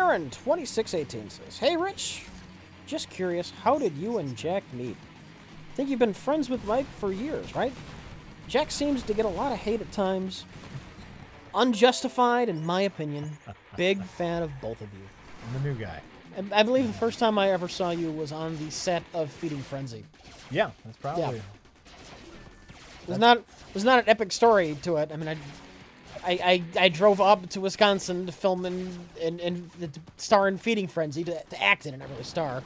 Aaron 2618 says, "Hey Rich, just curious, how did you and Jack meet? Think you've been friends with Mike for years, right? Jack seems to get a lot of hate at times. Unjustified, in my opinion. Big fan of both of you." I'm the new guy. I believe the first time I ever saw you was on the set of Feeding Frenzy. Yeah, that's probably. Yeah. There's not an epic story to it. I mean, I drove up to Wisconsin to film and star in Feeding Frenzy to act in it, not really star.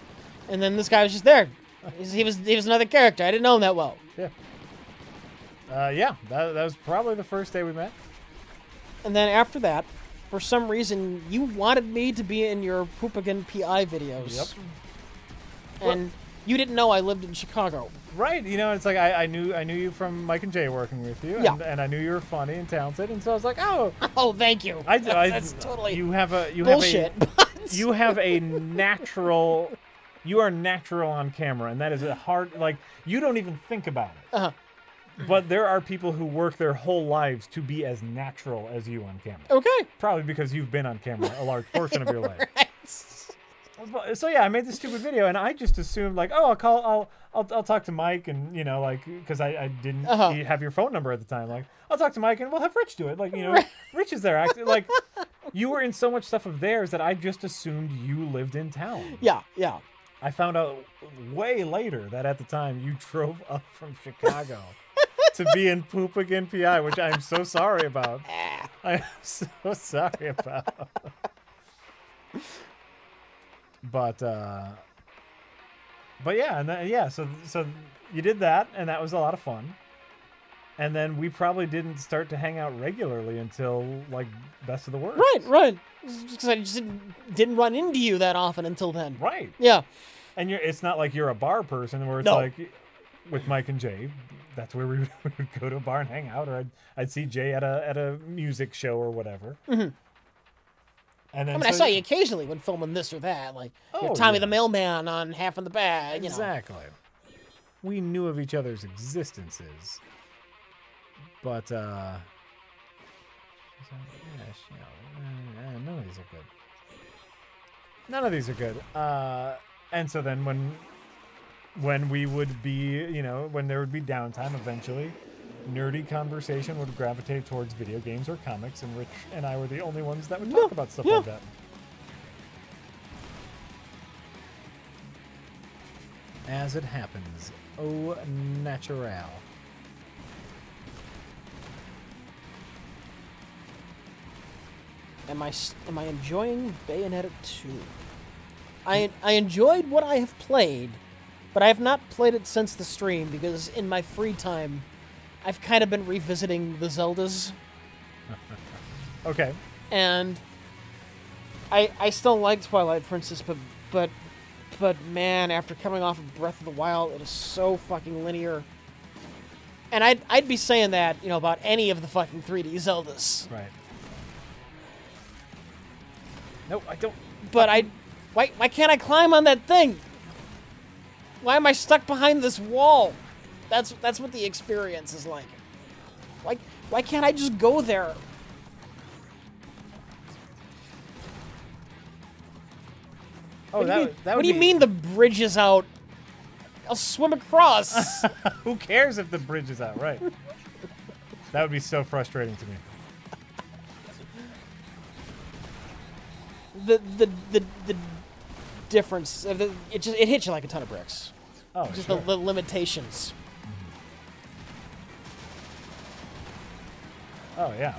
And then this guy was just there. He was another character. I didn't know him that well. Yeah. Yeah, that was probably the first day we met. And then after that, for some reason, you wanted me to be in your Poopigan PI videos. Yep. And you didn't know I lived in Chicago. Right. You know, it's like I knew you from Mike and Jay working with you. Yeah. And I knew you were funny and talented, and so I was like, oh. Oh, thank you. That's totally bullshit. You have a natural. You are natural on camera, and that is a hard. Like, you don't even think about it. Uh-huh. But there are people who work their whole lives to be as natural as you on camera. Okay. Probably because you've been on camera a large portion of your life. Right. So yeah, I made this stupid video, and I just assumed like, oh, I'll talk to Mike, and you know, like, because I didn't have your phone number at the time. Like, I'll talk to Mike, and we'll have Rich do it. Like, you know, Right. Rich is there. Like, you were in so much stuff of theirs that I just assumed you lived in town. Yeah, yeah. I found out way later that at the time you drove up from Chicago to be in Poopigan PI, which I'm so sorry about. I'm so sorry about. But yeah, and then, yeah, so you did that, and that was a lot of fun. And then we probably didn't start to hang out regularly until like Best of the Worst. Right. Because I just didn't run into you that often until then. Right. Yeah. And it's not like you're a bar person where it's like with Mike and Jay, that's where we would go to a bar and hang out, or I'd see Jay at a music show or whatever. Mm-hmm. And then I saw you occasionally when filming this or that, like Tommy the Mailman on Half in the Bag. Exactly. You know. We knew of each other's existences, but none of these are good. None of these are good. And so then when we would be, you know, when there would be downtime eventually, nerdy conversation would gravitate towards video games or comics, and Rich and I were the only ones that would talk about stuff like that. As it happens, au naturel. Am I enjoying Bayonetta 2? I enjoyed what I have played, but I have not played it since the stream because in my free time, I've kind of been revisiting the Zeldas. Okay. And I still like Twilight Princess, but man, after coming off of Breath of the Wild, it is so fucking linear. And I'd be saying that, you know, about any of the fucking 3D Zeldas. Right. No, I don't. But why can't I climb on that thing? Why am I stuck behind this wall? That's what the experience is like. Why can't I just go there? Oh, what do you mean the bridge is out? I'll swim across. Who cares if the bridge is out, right? That would be so frustrating to me. The difference, it hits you like a ton of bricks. Oh, just sure. the limitations. Oh, yeah.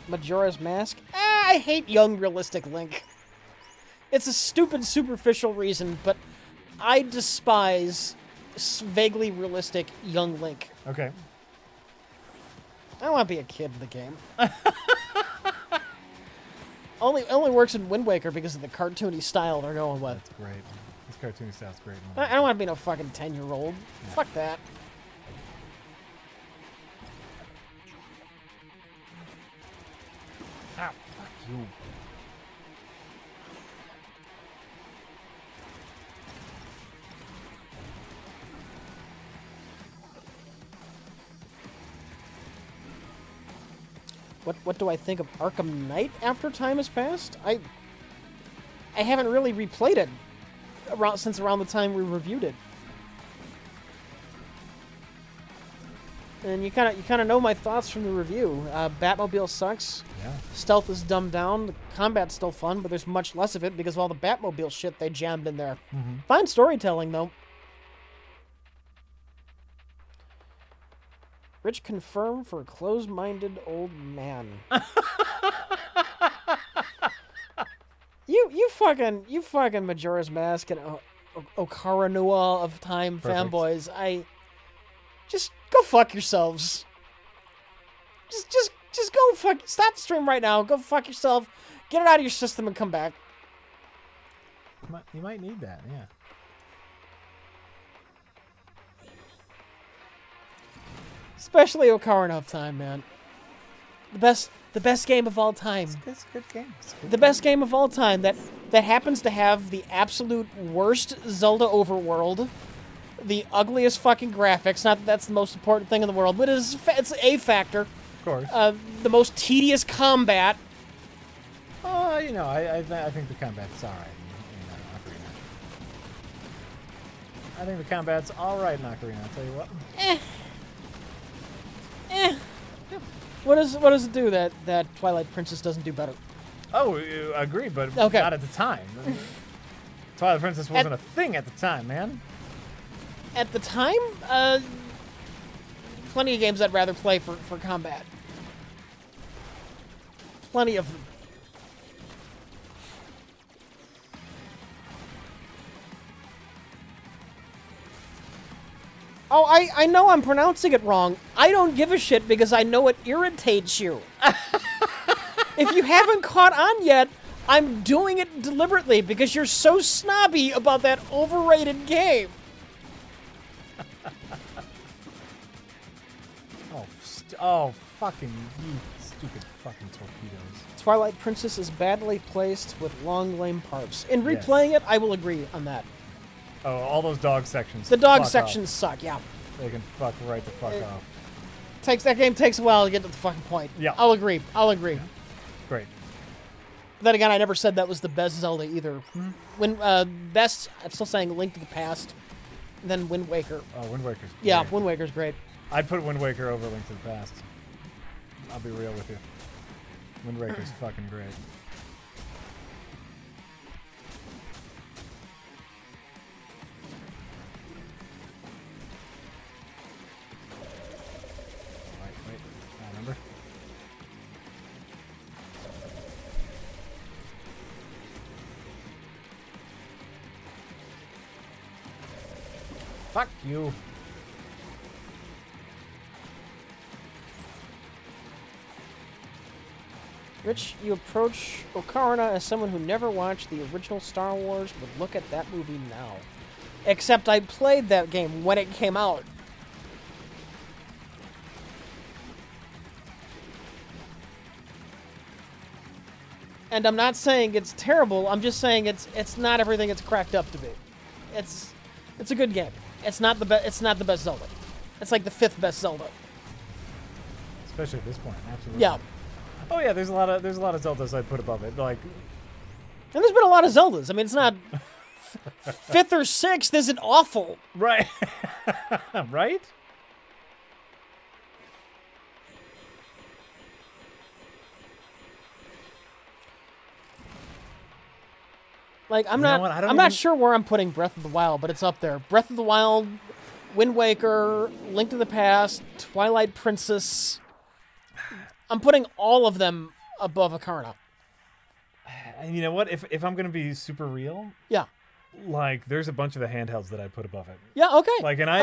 Majora's Mask? I hate young realistic Link. It's a stupid, superficial reason, but I despise vaguely realistic young Link. Okay. I don't want to be a kid in the game. only works in Wind Waker because of the cartoony style they're going with. That's great. This cartoony style's great. I don't want to be no fucking 10-year-old. Yeah. Fuck that. Ah, fuck you. what do I think of Arkham Knight after time has passed? I haven't really replayed it since around the time we reviewed it. And you kind of know my thoughts from the review. Batmobile sucks. Yeah. Stealth is dumbed down. The combat's still fun, but there's much less of it because of all the Batmobile shit they jammed in there. Mm-hmm. Fine storytelling, though. Rich confirmed for a closed-minded old man. you fucking Majora's Mask and Okara Noa of Time Perfect. fanboys. Just go fuck yourselves. Just go fuck. Stop the stream right now. Go fuck yourself. Get it out of your system and come back. You might need that, yeah. Especially Ocarina of Time, man. The best game of all time. It's a good game. The best game of all time that happens to have the absolute worst Zelda overworld, the ugliest fucking graphics. Not that that's the most important thing in the world, but it's a factor. Of course. The most tedious combat. You know, I think the combat's all right in Ocarina. I think the combat's all right in Ocarina. I'll tell you what. What does it do that Twilight Princess doesn't do better? Oh, I agree, but Okay. not at the time. Twilight Princess wasn't a thing at the time, man. At the time, plenty of games I'd rather play for combat. Plenty of them. Oh, I know I'm pronouncing it wrong. I don't give a shit because I know it irritates you. If you haven't caught on yet, I'm doing it deliberately because you're so snobby about that overrated game. Oh, fucking you stupid fucking torpedoes. Twilight Princess is badly placed with long, lame parts. In replaying it, I will agree on that. Oh, all those dog sections. The dog fuck sections off. suck, yeah. They can fuck right the fuck off. That game takes a while to get to the fucking point. Yeah. I'll agree. Great. Then again, I never said that was the best Zelda either. When best, I'm still saying Link to the Past, then Wind Waker. Oh, Wind Waker's great. Yeah, Wind Waker's great. I'd put Wind Waker over Link to the Past. I'll be real with you. Wind Waker's fucking great. Wait. I remember. Fuck you. Rich, you approach Ocarina as someone who never watched the original Star Wars, but look at that movie now. Except I played that game when it came out. And I'm not saying it's terrible, I'm just saying it's not everything it's cracked up to be. It's a good game. It's not the best Zelda. It's like the 5th best Zelda. Especially at this point, absolutely. Yeah. Oh yeah, there's a lot of Zeldas I'd put above it. Like, And there's been a lot of Zeldas. I mean, it's not 5th or 6th isn't awful. right, right. Like I'm You know what? I don't not even- sure where I'm putting Breath of the Wild, but it's up there. Breath of the Wild, Wind Waker, Link to the Past, Twilight Princess. I'm putting all of them above Ocarina. And you know what? If I'm gonna be super real, Yeah. like there's a bunch of the handhelds that I put above it. Yeah, okay. Like, and I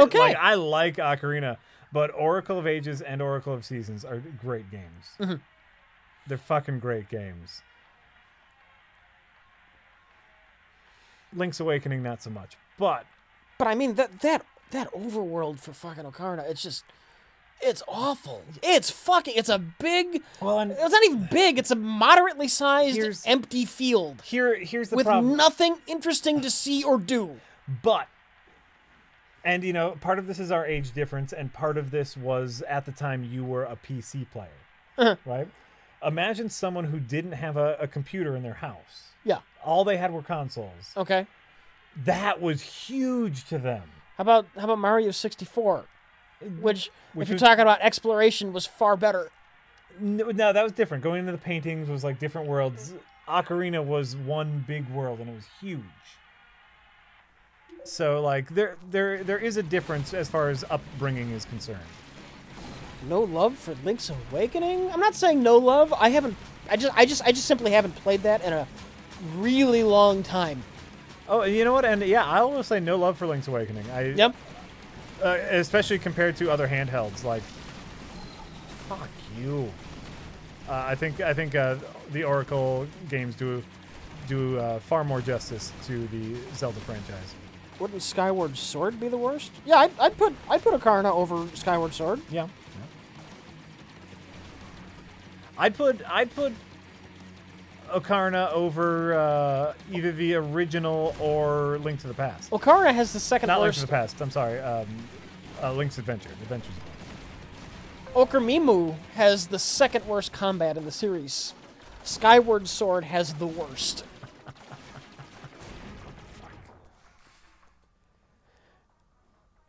like Ocarina, but Oracle of Ages and Oracle of Seasons are great games. Mm-hmm. They're fucking great games. Link's Awakening, not so much, but I mean that overworld for fucking Ocarina, it's awful. It's a big. well, and It's not even big. It's a moderately sized Here's- empty field here's the with problem. nothing interesting to see or do. But, and you know, part of this is our age difference, and part of this was at the time you were a PC player, right? Imagine someone who didn't have a computer in their house. Yeah. All they had were consoles. Okay. That was huge to them. How about Mario 64? Which if you're was, talking about exploration, was far better. No, that was different. Going into the paintings was like different worlds. Ocarina was one big world, and it was huge. So, like, there is a difference as far as upbringing is concerned. No love for Link's Awakening? I'm not saying no love. I just simply haven't played that in a really long time. Oh, you know what? And yeah, I almost say no love for Link's Awakening. Yep. Especially compared to other handhelds, like, fuck you. I think the Oracle games do far more justice to the Zelda franchise. Wouldn't Skyward Sword be the worst? Yeah, I'd put Ocarina over Skyward Sword. Yeah. I'd put Ocarina over either the original or Link to the Past. Ocarina has the second Not worst. Link to the Past. I'm sorry. Link's Adventure. Adventures. Okarmimu has the second worst combat in the series. Skyward Sword has the worst.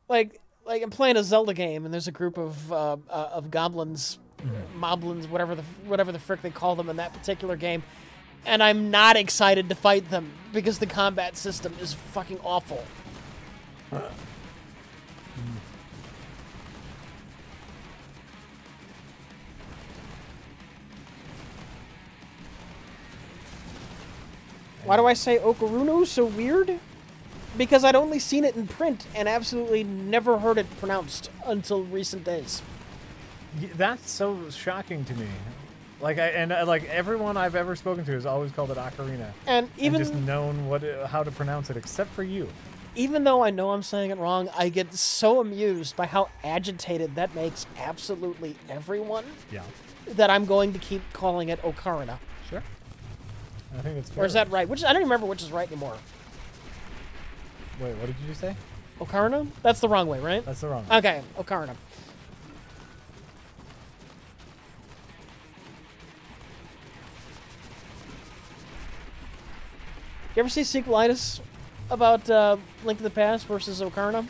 Like I'm playing a Zelda game, and there's a group of goblins, moblins, whatever the frick they call them in that particular game, and I'm not excited to fight them because the combat system is fucking awful. Why do I say Okarunu so weird? Because I'd only seen it in print and absolutely never heard it pronounced until recent days. That's so shocking to me. Like everyone I've ever spoken to has always called it Ocarina, and just known how to pronounce it, except for you. Even though I know I'm saying it wrong, I get so amused by how agitated that makes absolutely everyone. Yeah. That I'm going to keep calling it Ocarina. Sure. I think that's fair. Or is that right? I don't remember which is right anymore. Wait, what did you just say? Ocarina? That's the wrong way, right? That's the wrong way. Okay, Ocarina. You ever see sequelitis about Link to the Past versus Ocarina?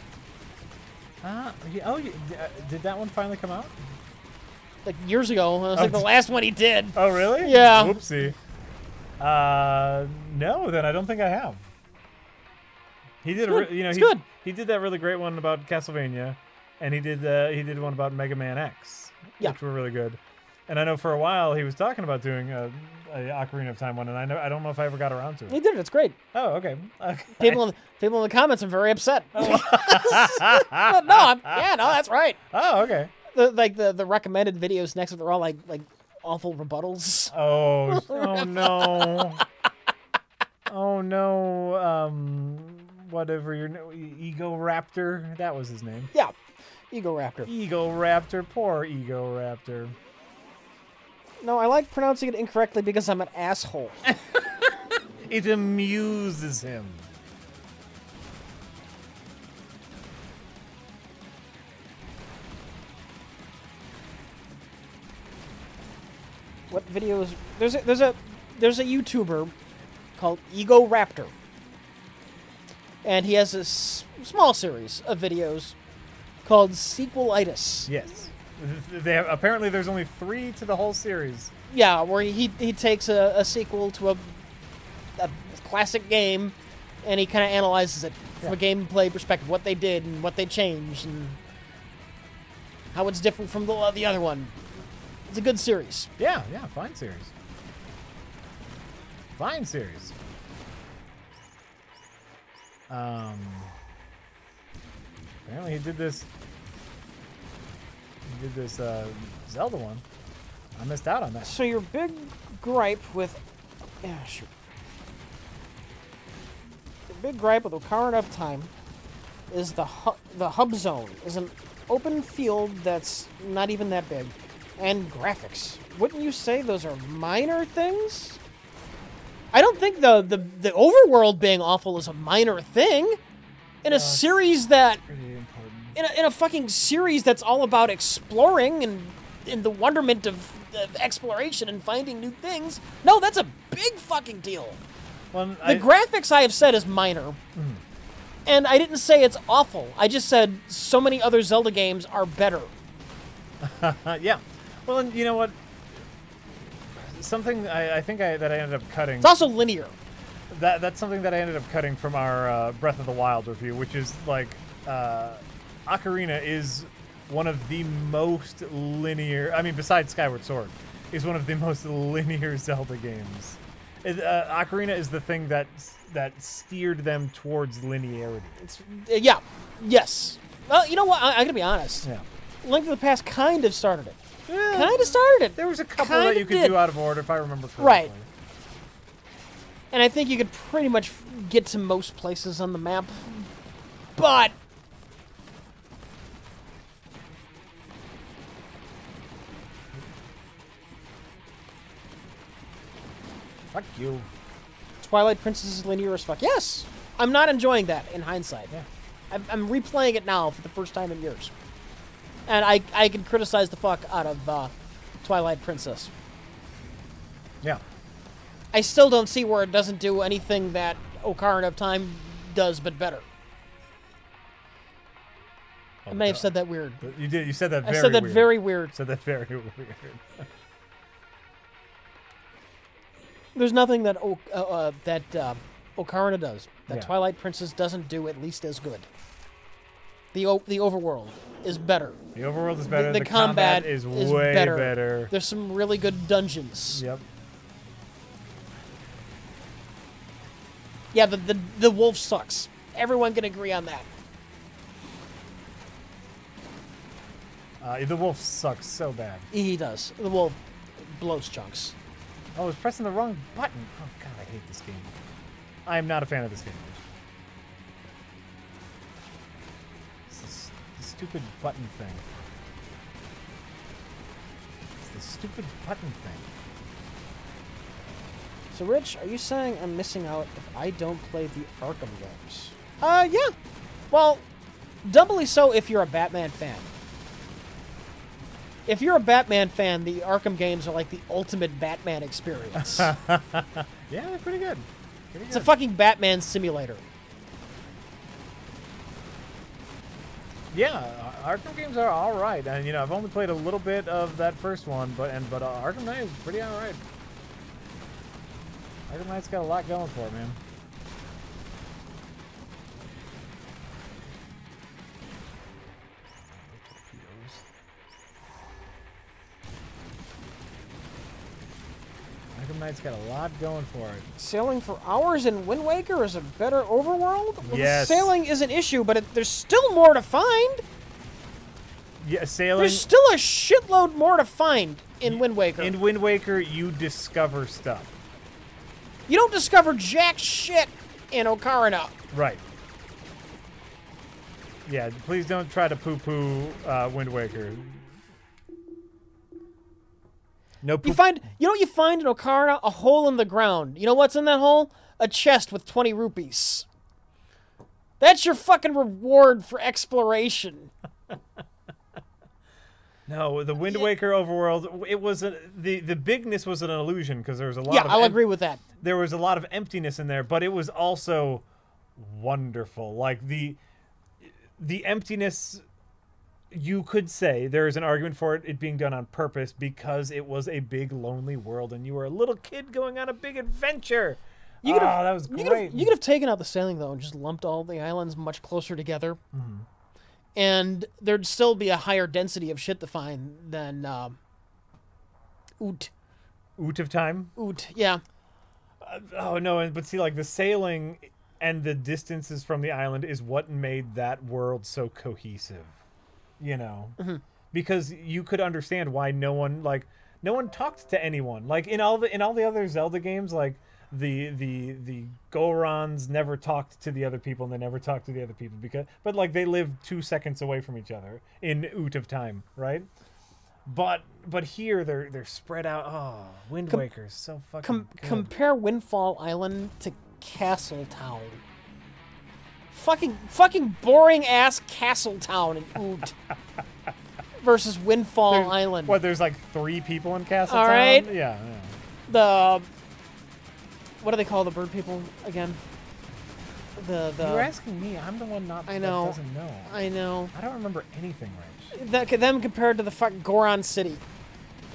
Did that one finally come out? Like years ago. It was like the last one he did. Oh, really? Yeah. Whoopsie. No, then I don't think I have. He did good. He did that really great one about Castlevania, and he did one about Mega Man X, which were really good. And I know for a while he was talking about doing a Ocarina of Time one, and I don't know if I ever got around to it. He did it. It's great. Oh, okay. People in the comments are very upset. But no, that's right. Oh, okay. The recommended videos next, they're all like awful rebuttals. Oh, oh no. Oh no. Whatever your Ego Raptor, that was his name. Yeah, Ego Raptor. Ego Raptor, poor Ego Raptor. No, I like pronouncing it incorrectly because I'm an asshole. It amuses him. What videos? There's a YouTuber called Ego Raptor. And he has this small series of videos called Sequelitis. Yes. Apparently there's only 3 to the whole series. Yeah, where he takes a sequel to a classic game, and he kind of analyzes it from a gameplay perspective, what they did and what they changed, and how it's different from the other one. It's a good series. Yeah, fine series. Fine series. Apparently he did this Zelda one. I missed out on that. So your big gripe with your big gripe with Ocarina of Time is the hub zone is an open field that's not even that big, and graphics. Wouldn't you say those are minor things? I don't think the overworld being awful is a minor thing in a series that in a fucking series that's all about exploring and the wonderment of exploration and finding new things. No, that's a big fucking deal. Well, The graphics I have said is minor. And I didn't say it's awful. I just said so many other Zelda games are better. yeah. Well, and you know what? Something I think that I ended up cutting. It's also linear. That's something that I ended up cutting from our Breath of the Wild review, which is like Ocarina is one of the most linear. I mean, besides Skyward Sword, is one of the most linear Zelda games. Ocarina is the thing that steered them towards linearity. Yeah. Yes. Well, you know what? I gotta be honest. Yeah. Link to the Past kind of started it. Yeah, Kind of started it. There was a couple that you could do out of order, if I remember correctly. Right. And I think you could pretty much get to most places on the map. But fuck you. Twilight Princess is linear as fuck. Yes! I'm not enjoying that in hindsight. Yeah. I'm replaying it now for the first time in years. And I can criticize the fuck out of Twilight Princess. Yeah. I still don't see where it doesn't do anything that Ocarina of Time does, but better. I may have said that weird. You did. You said that very I said that weird. very weird. Said that very weird. There's nothing that Ocarina does that Yeah. Twilight Princess doesn't do at least as good. The overworld is better. The overworld is better. The combat is is way better. better. There's some really good dungeons. Yep. Yeah, the wolf sucks. Everyone can agree on that. The wolf sucks so bad. He does. The wolf blows chunks. Oh, I was pressing the wrong button. Oh, God, I hate this game. I am not a fan of this game. It's the stupid button thing. It's the stupid button thing. So, Rich, are you saying I'm missing out if I don't play the Arkham games? Yeah. Well, doubly so if you're a Batman fan. If you're a Batman fan, the Arkham games are like the ultimate Batman experience. Yeah, they're pretty good. It's a fucking Batman simulator. Yeah, Arkham games are all right, and you know I've only played a little bit of that first one, but Arkham Knight is pretty all right. Arkham Knight's got a lot going for it, man. Arkham Knight's got a lot going for it. Sailing for hours in Wind Waker is a better overworld? Well, Yes. Sailing is an issue, but there's still more to find. Yeah, sailing. There's still a shitload more to find in Wind Waker. In Wind Waker, you discover stuff. You don't discover jack shit in Ocarina. Right. Yeah, please don't try to poo-poo Wind Waker. No poop. You know what you find in Ocarina? A hole in the ground. You know what's in that hole? A chest with 20 rupees. That's your fucking reward for exploration. No, the Wind Waker overworld, it was the bigness was an illusion because there was a lot of I'll agree with that. There was a lot of emptiness in there, but it was also wonderful. Like the emptiness, you could say there is an argument for it being done on purpose because it was a big lonely world and you were a little kid going on a big adventure. That was great. You could have taken out the sailing though and just lumped all the islands much closer together. Mm-hmm. And there'd still be a higher density of shit to find than Oot. Oot of time? Oot, yeah. Oh, no, but see, like, the sailing and the distances from the island is what made that world so cohesive, you know? Mm-hmm. Because you could understand why no one talked to anyone. Like, in all the other Zelda games, like, the Gorons never talked to the other people and they never talked to the other people but like they lived 2 seconds away from each other in Oot of time, right? But here they're spread out. Oh, Wind Waker is so fucking good. Compare Windfall Island to Castle Town. Fucking boring ass Castle Town in Oot. versus Windfall Island. What? There's like 3 people in Castle All Town? right. Yeah. What do they call the bird people again? You're asking me. I'm the one that doesn't know. I know. I don't remember anything, Rich. Them compared to the fucking Goron City.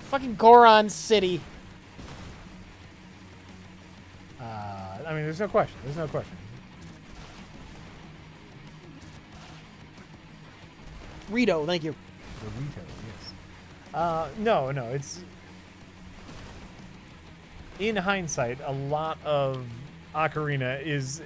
Fucking Goron City. I mean, there's no question. There's no question. Rito, thank you. The Rito, yes. No, it's... In hindsight, a lot of Ocarina is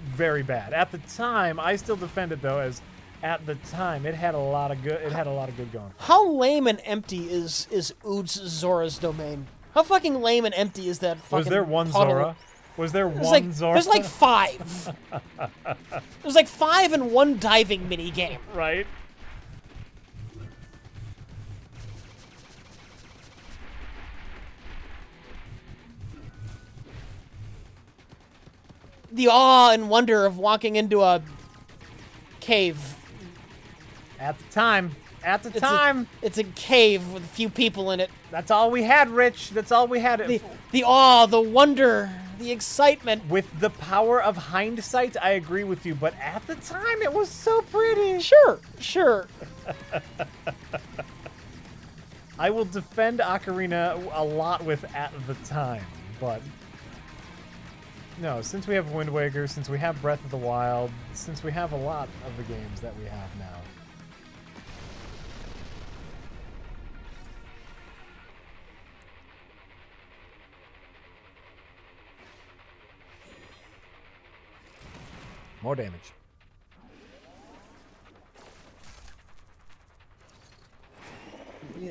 very bad. At the time, I still defend it though, as at the time it had a lot of good. It had a lot of good going. How lame and empty is Ood's Zora's domain? How fucking lame and empty is that fucking Was there one puddle? Zora? Was there one Zora? There's like 5. There's like 5 in one diving mini game. Right. The awe and wonder of walking into a cave. At the time. It's a cave with a few people in it. That's all we had, Rich. That's all we had. The awe, the wonder, the excitement. With the power of hindsight, I agree with you, but at the time it was so pretty. Sure. I will defend Ocarina a lot with at the time, but... No, since we have Wind Waker, since we have Breath of the Wild, since we have a lot of the games that we have now. More damage.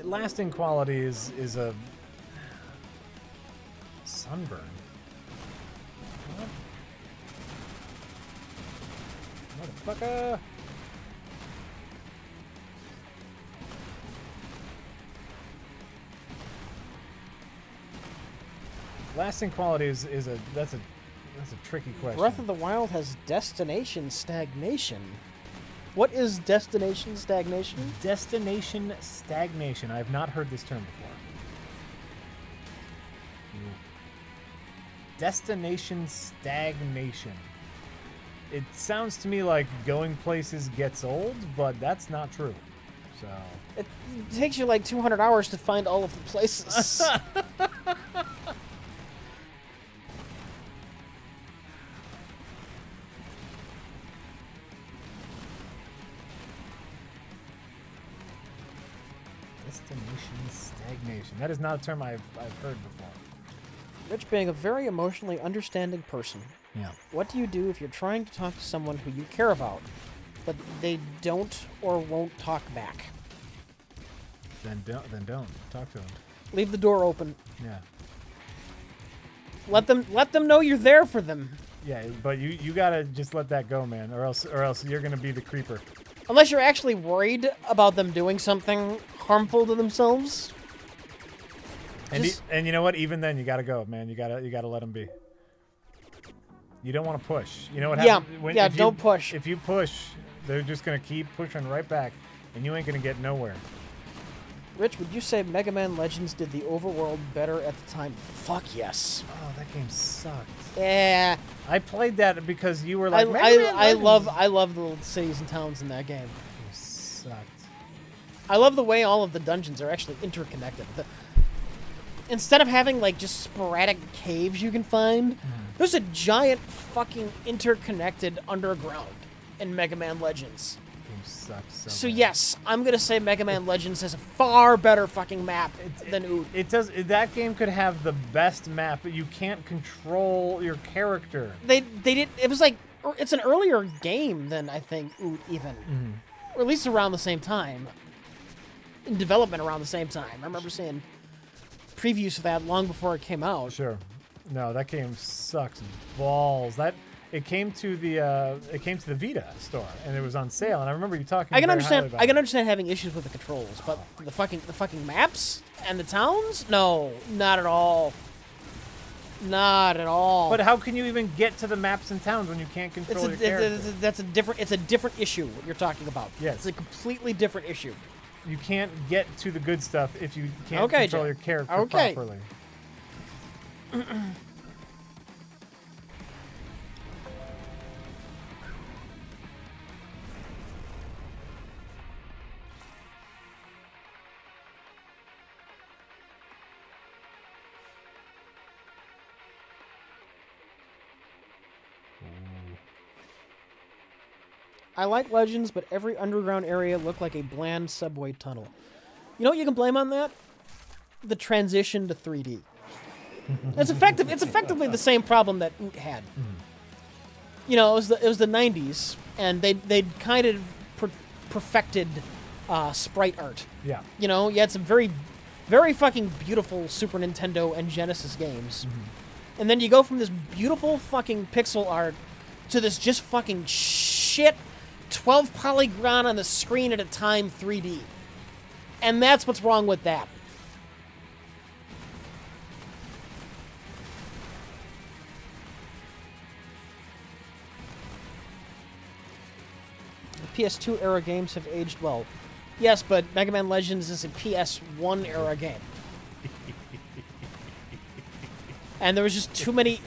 Lasting quality is a sunburn. Motherfucker! Lasting quality is that's a tricky question. Breath of the Wild has destination stagnation. What is destination stagnation? Destination stagnation. I have not heard this term before. Destination stagnation. It sounds to me like going places gets old, but that's not true. So it takes you like 200 hours to find all of the places. Destination stagnation. That is not a term I've heard before. Rich, being a very emotionally understanding person. Yeah. What do you do if you're trying to talk to someone who you care about, but they don't or won't talk back? Then don't talk to them. Leave the door open. Yeah. Let them know you're there for them. Yeah, but you gotta just let that go, man, or else you're gonna be the creeper. Unless you're actually worried about them doing something harmful to themselves. And you know what? Even then, you gotta go, man. You gotta let them be. You don't want to push. You know what happens? Don't push. If you push, they're just gonna keep pushing right back, and you ain't gonna get nowhere. Rich, would you say Mega Man Legends did the Overworld better at the time? Fuck yes. Oh, that game sucked. Yeah. I played that because you were like, I love the little cities and towns in that game. It sucked. I love the way all of the dungeons are actually interconnected. Instead of having like just sporadic caves you can find, there's a giant fucking interconnected underground in Mega Man Legends. Sucks So bad. yes, I'm gonna say Mega Man Legends has a far better fucking map than Ood. It does. That game could have the best map, but you can't control your character. They did. It was like it's an earlier game than I think Ood even, or at least around the same time. In development around the same time. I remember seeing previews of that long before it came out. Sure. No, that game sucks balls. It came to the Vita store and it was on sale, and I remember you talking. I can understand. About I can understand having issues with the controls, but the fucking maps and the towns, no, not at all. Not at all. But how can you even get to the maps and towns when you can't control your character? It's a different issue what you're talking about. Yes. It's a completely different issue. You can't get to the good stuff if you can't Okay, control Jack. your character Okay. properly. I like Legends, but every underground area looked like a bland subway tunnel. You know what you can blame on that? The transition to 3D. It's effective. It's effectively the same problem that Oot had. You know, it was the 90s, and they'd kind of perfected sprite art. Yeah. You know, you had some very, very fucking beautiful Super Nintendo and Genesis games. And then you go from this beautiful fucking pixel art to this just fucking shit 12 polygon on the screen at a time 3D. And that's what's wrong with that. The PS2 era games have aged well. Yes, but Mega Man Legends is a PS1 era game. And there was just too many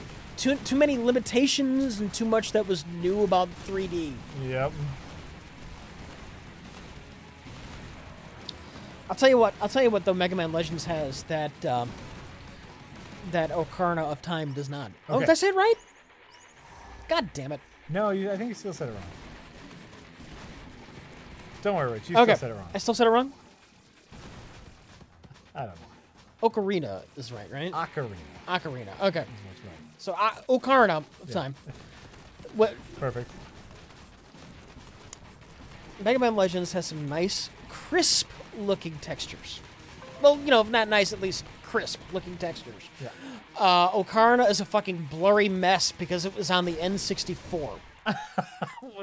limitations and too much that was new about 3D. Yep. I'll tell you what though Mega Man Legends has that that Ocarina of Time does not. Oh, Okay. did I say it right? God damn it. No, I think you still said it wrong. Don't worry, Rich. You Okay. still said it wrong. I still said it wrong? I don't know. Ocarina is right? Ocarina. Ocarina. Okay. That's right. So Ocarina of Yeah. Time. What Perfect. Mega Man Legends has some nice, crisp-looking textures. Well, you know, if not nice, at least crisp-looking textures. Yeah. Ocarina is a fucking blurry mess because it was on the N64.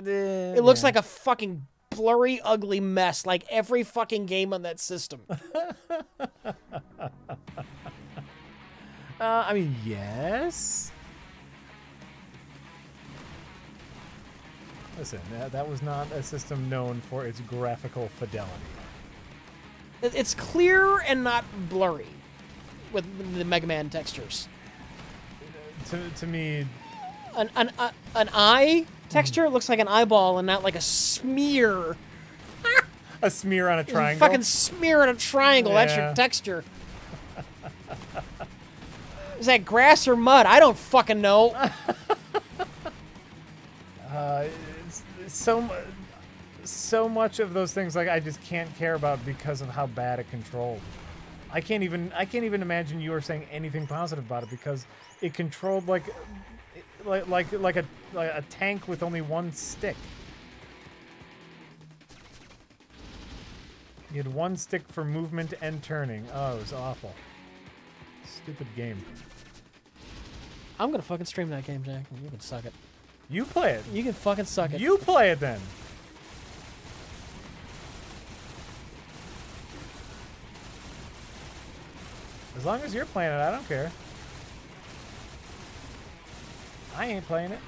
It looks like a fucking blurry, ugly mess, like every fucking game on that system. I mean, yes. Listen, that was not a system known for its graphical fidelity. It's clear and not blurry with the Mega Man textures. To me, An eye texture looks like an eyeball and not like a smear. a smear on a triangle. Fucking smear on a triangle. That's your Yeah. texture. Is that grass or mud? I don't fucking know. So much of those things, like, I just can't care about because of how bad it controlled. I can't even imagine you are saying anything positive about it because it controlled like a tank with only one stick. You had one stick for movement and turning. Oh, it was awful. Stupid game. I'm gonna fucking stream that game, Jack. You can suck it. You play it. You can fucking suck it. You play it then. As long as you're playing it, I don't care. I ain't playing it.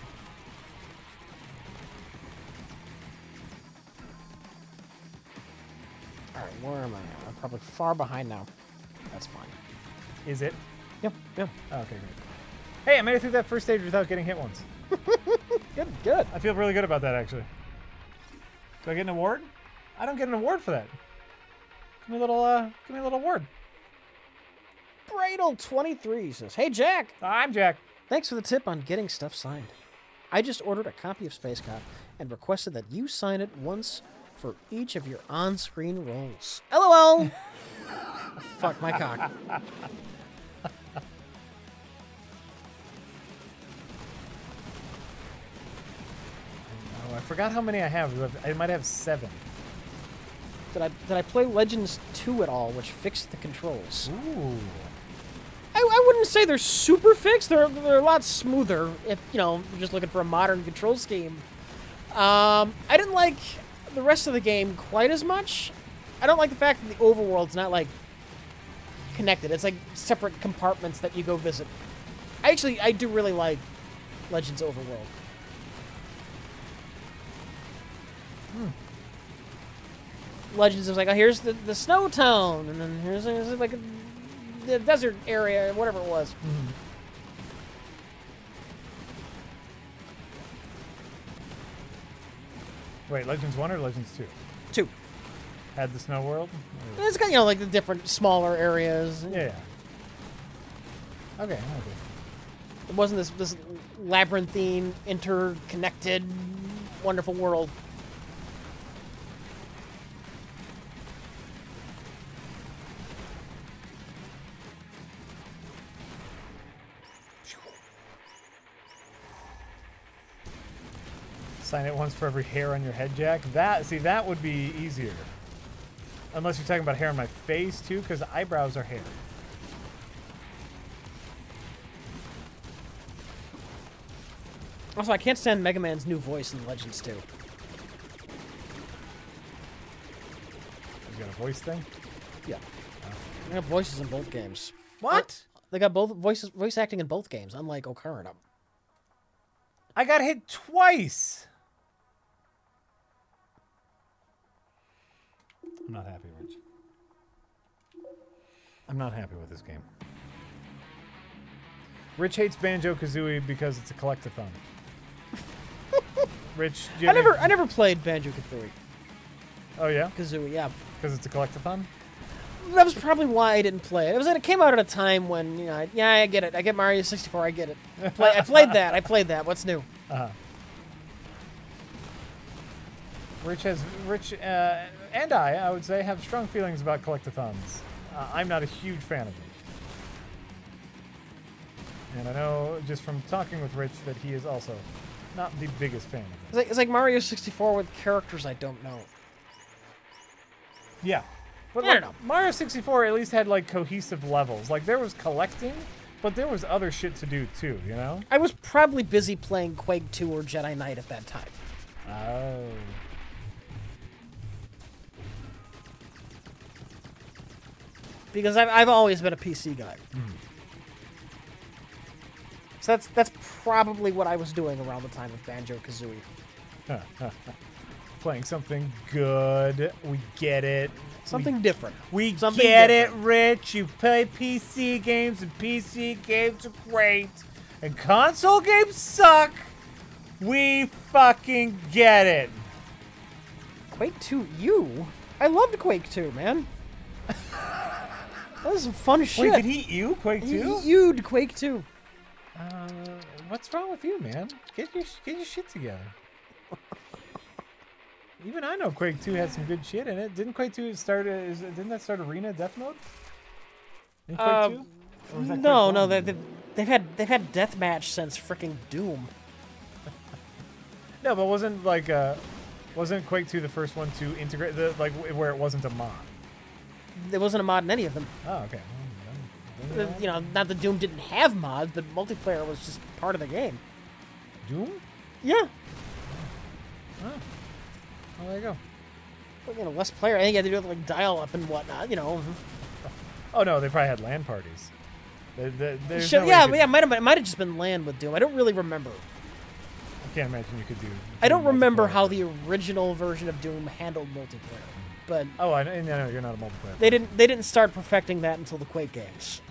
Alright, where am I now? I'm probably far behind now. That's fine. Is it? Yep, yep. Oh, okay, great. Hey, I made it through that first stage without getting hit once. Good, good. I feel really good about that, actually. Do I get an award? I don't get an award for that. Give me a little award. Bradle23 says, "Hey, Jack. I'm Jack. Thanks for the tip on getting stuff signed. I just ordered a copy of Space Cop and requested that you sign it once for each of your on-screen roles. LOL." Fuck my cock. Oh, I forgot how many I have. I might have 7. Did I play Legends 2 at all, which fixed the controls? Ooh. I wouldn't say they're super fixed. They're a lot smoother if, you know, you're just looking for a modern control scheme. I didn't like the rest of the game quite as much. I don't like the fact that the overworld's not, like, connected. It's like separate compartments that you go visit. I do really like Legends Overworld. Legends is like, oh, here's the snow town, and then here's like the desert area, whatever it was. Mm-hmm. Wait, Legends 1 or Legends 2? 2. Had the snow world? Or... It's got, you know, like the different smaller areas. Yeah. Okay. It wasn't this labyrinthine, interconnected, wonderful world. Sign it once for every hair on your head, Jack. That would be easier. Unless you're talking about hair on my face, too, because eyebrows are hair. Also, I can't stand Mega Man's new voice in Legends 2. He's got a voice thing? Yeah. They got voices in both games. What? They got both voice acting in both games, unlike Ocarina. I got hit twice! I'm not happy, Rich. I'm not happy with this game. Rich hates Banjo-Kazooie because it's a collectathon. Rich, I never played Banjo-Kazooie. Oh yeah? Kazooie, yeah. Because it's a collectathon? That was probably why I didn't play it. It came out at a time when, you know, yeah, I get it. I get Mario 64, I get it. I played that. What's new? Uh-huh. Rich and I would say, have strong feelings about collectathons. I'm not a huge fan of them. And I know just from talking with Rich that he is also not the biggest fan of them. It's like Mario 64 with characters I don't know. Yeah. But I don't know. Mario 64 at least had like cohesive levels. Like there was collecting, but there was other shit to do too, you know? I was probably busy playing Quake 2 or Jedi Knight at that time. Oh. Because I've always been a PC guy. Mm. So that's probably what I was doing around the time of Banjo-Kazooie. Playing something good. We get it. Something different. We Something get different. it, Rich. You play PC games, and PC games are great. And console games suck. We fucking get it. Quake 2, you? I loved Quake 2, man. That was some fun shit. Wait, did he ew Quake 2? He you'd Quake 2. What's wrong with you, man? Get your shit together. Even I know Quake 2 had some good shit in it. Didn't Quake 2 start? Didn't that start Arena Death Mode? In Quake 2? No. They've had deathmatch since freaking Doom. No, but wasn't Quake 2 the first one to integrate where it wasn't a mod? There wasn't a mod in any of them. Oh, okay. You know, not that Doom didn't have mods, but multiplayer was just part of the game. Doom? Yeah. Oh. Well, there you go. But, you know, less player. I think you had to do it with, like, dial-up and whatnot, you know. Oh, no, they probably had LAN parties. There's Sure, no way yeah, you could, yeah, it might have just been LAN with Doom. I don't really remember. I can't imagine you could do... I don't remember multiplayer. how the original version of Doom handled multiplayer, but... Oh, I know you're not a multiplayer. They didn't start perfecting that until the Quake games.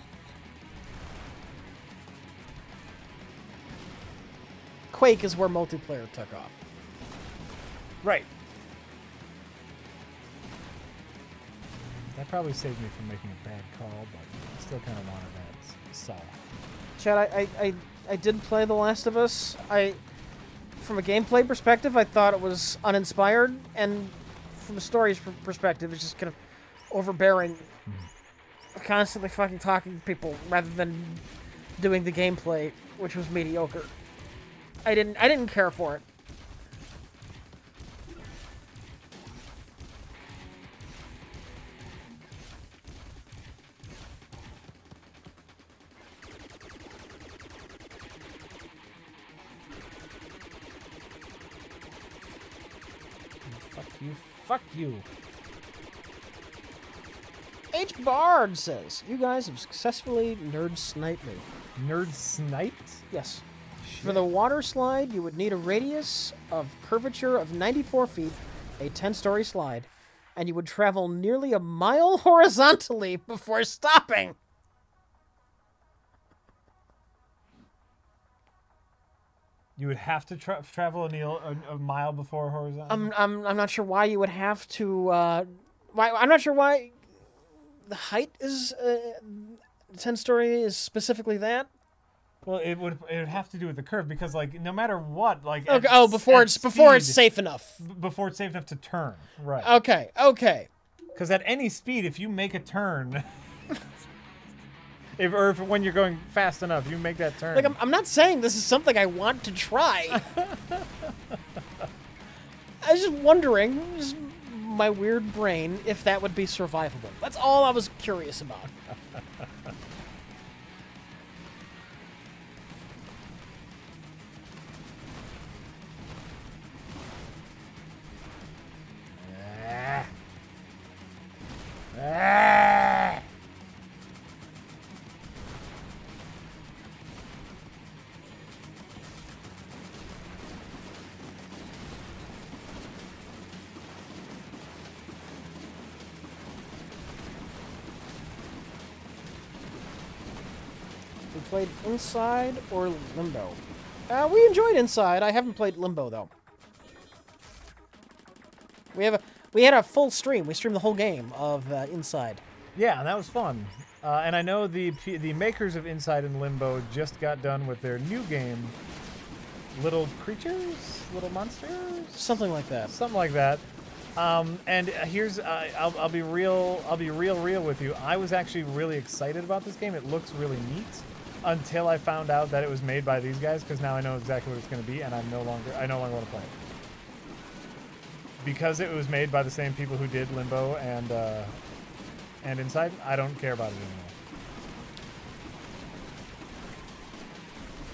Quake is where multiplayer took off. Right. That probably saved me from making a bad call, but I still kind of wanted that solid. Chad, I did play The Last of Us. From a gameplay perspective, I thought it was uninspired, and from a story's perspective, it's just kind of overbearing. Constantly fucking talking to people rather than doing the gameplay, which was mediocre. I didn't care for it. Fuck you. H. Bard says, you guys have successfully nerd sniped me. Nerd sniped? Yes. Shit. For the water slide, you would need a radius of curvature of 94 feet, a 10-story slide, and you would travel nearly a mile horizontally before stopping. You would have to travel a mile before horizontal. I'm not sure why you would have to. Why I'm not sure why the height is 10-story is specifically that. Well, it would have to do with the curve because like no matter what, like Okay. Oh, before it's safe enough. Before it's safe enough to turn, right? Okay. Okay. Because at any speed, if you make a turn, if when you're going fast enough, you make that turn. Like I'm not saying this is something I want to try. I was just wondering, just my weird brain, if that would be survivable. That's all I was curious about. We played Inside or Limbo. We enjoyed Inside. I haven't played Limbo though. We had a full stream. We streamed the whole game of Inside. Yeah, and that was fun. And I know the makers of Inside and Limbo just got done with their new game, Little Creatures, Little Monsters, Something like that. something like that. And here's I'll be real with you. I was actually really excited about this game. It looks really neat until I found out that it was made by these guys, because now I know exactly what it's going to be, and I no longer want to play it. Because it was made by the same people who did Limbo and Inside, I don't care about it anymore.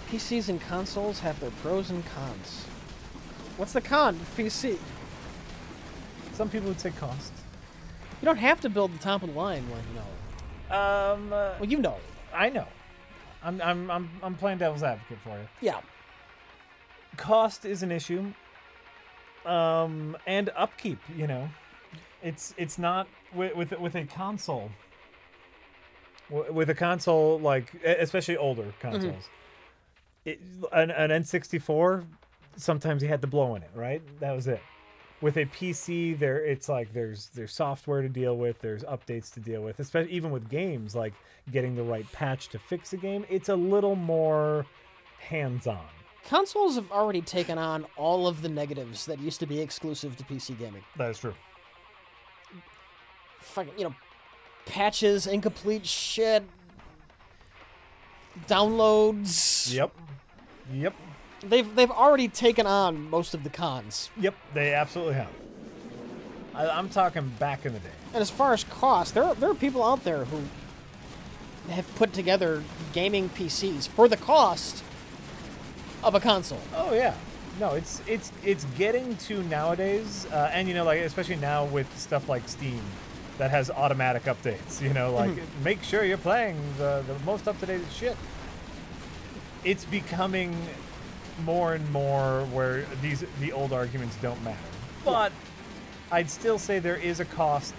PCs and consoles have their pros and cons. What's the con of PC? Some people would say cost. You don't have to build the top of the line one, you know. Well, you know. I know. I'm playing devil's advocate for you. Yeah. Cost is an issue. And upkeep, you know. It's not with a console. With a console, like especially older consoles. An N64, sometimes you had to blow in it, right? That was it. With a PC, it's like there's software to deal with, there's updates to deal with, especially even with games, like getting the right patch to fix a game. It's a little more hands-on. Consoles have already taken on all of the negatives that used to be exclusive to PC gaming. That is true. Fucking, you know, patches, incomplete shit, downloads. Yep. They've already taken on most of the cons. Yep, they absolutely have. I'm talking back in the day. And as far as cost, there are people out there who have put together gaming PCs for the cost of a console. Oh yeah, no, it's getting to nowadays, and you know, like especially now with stuff like Steam, that has automatic updates. You know, like make sure you're playing the most up to date shit. It's becoming more and more where the old arguments don't matter. But I'd still say there is a cost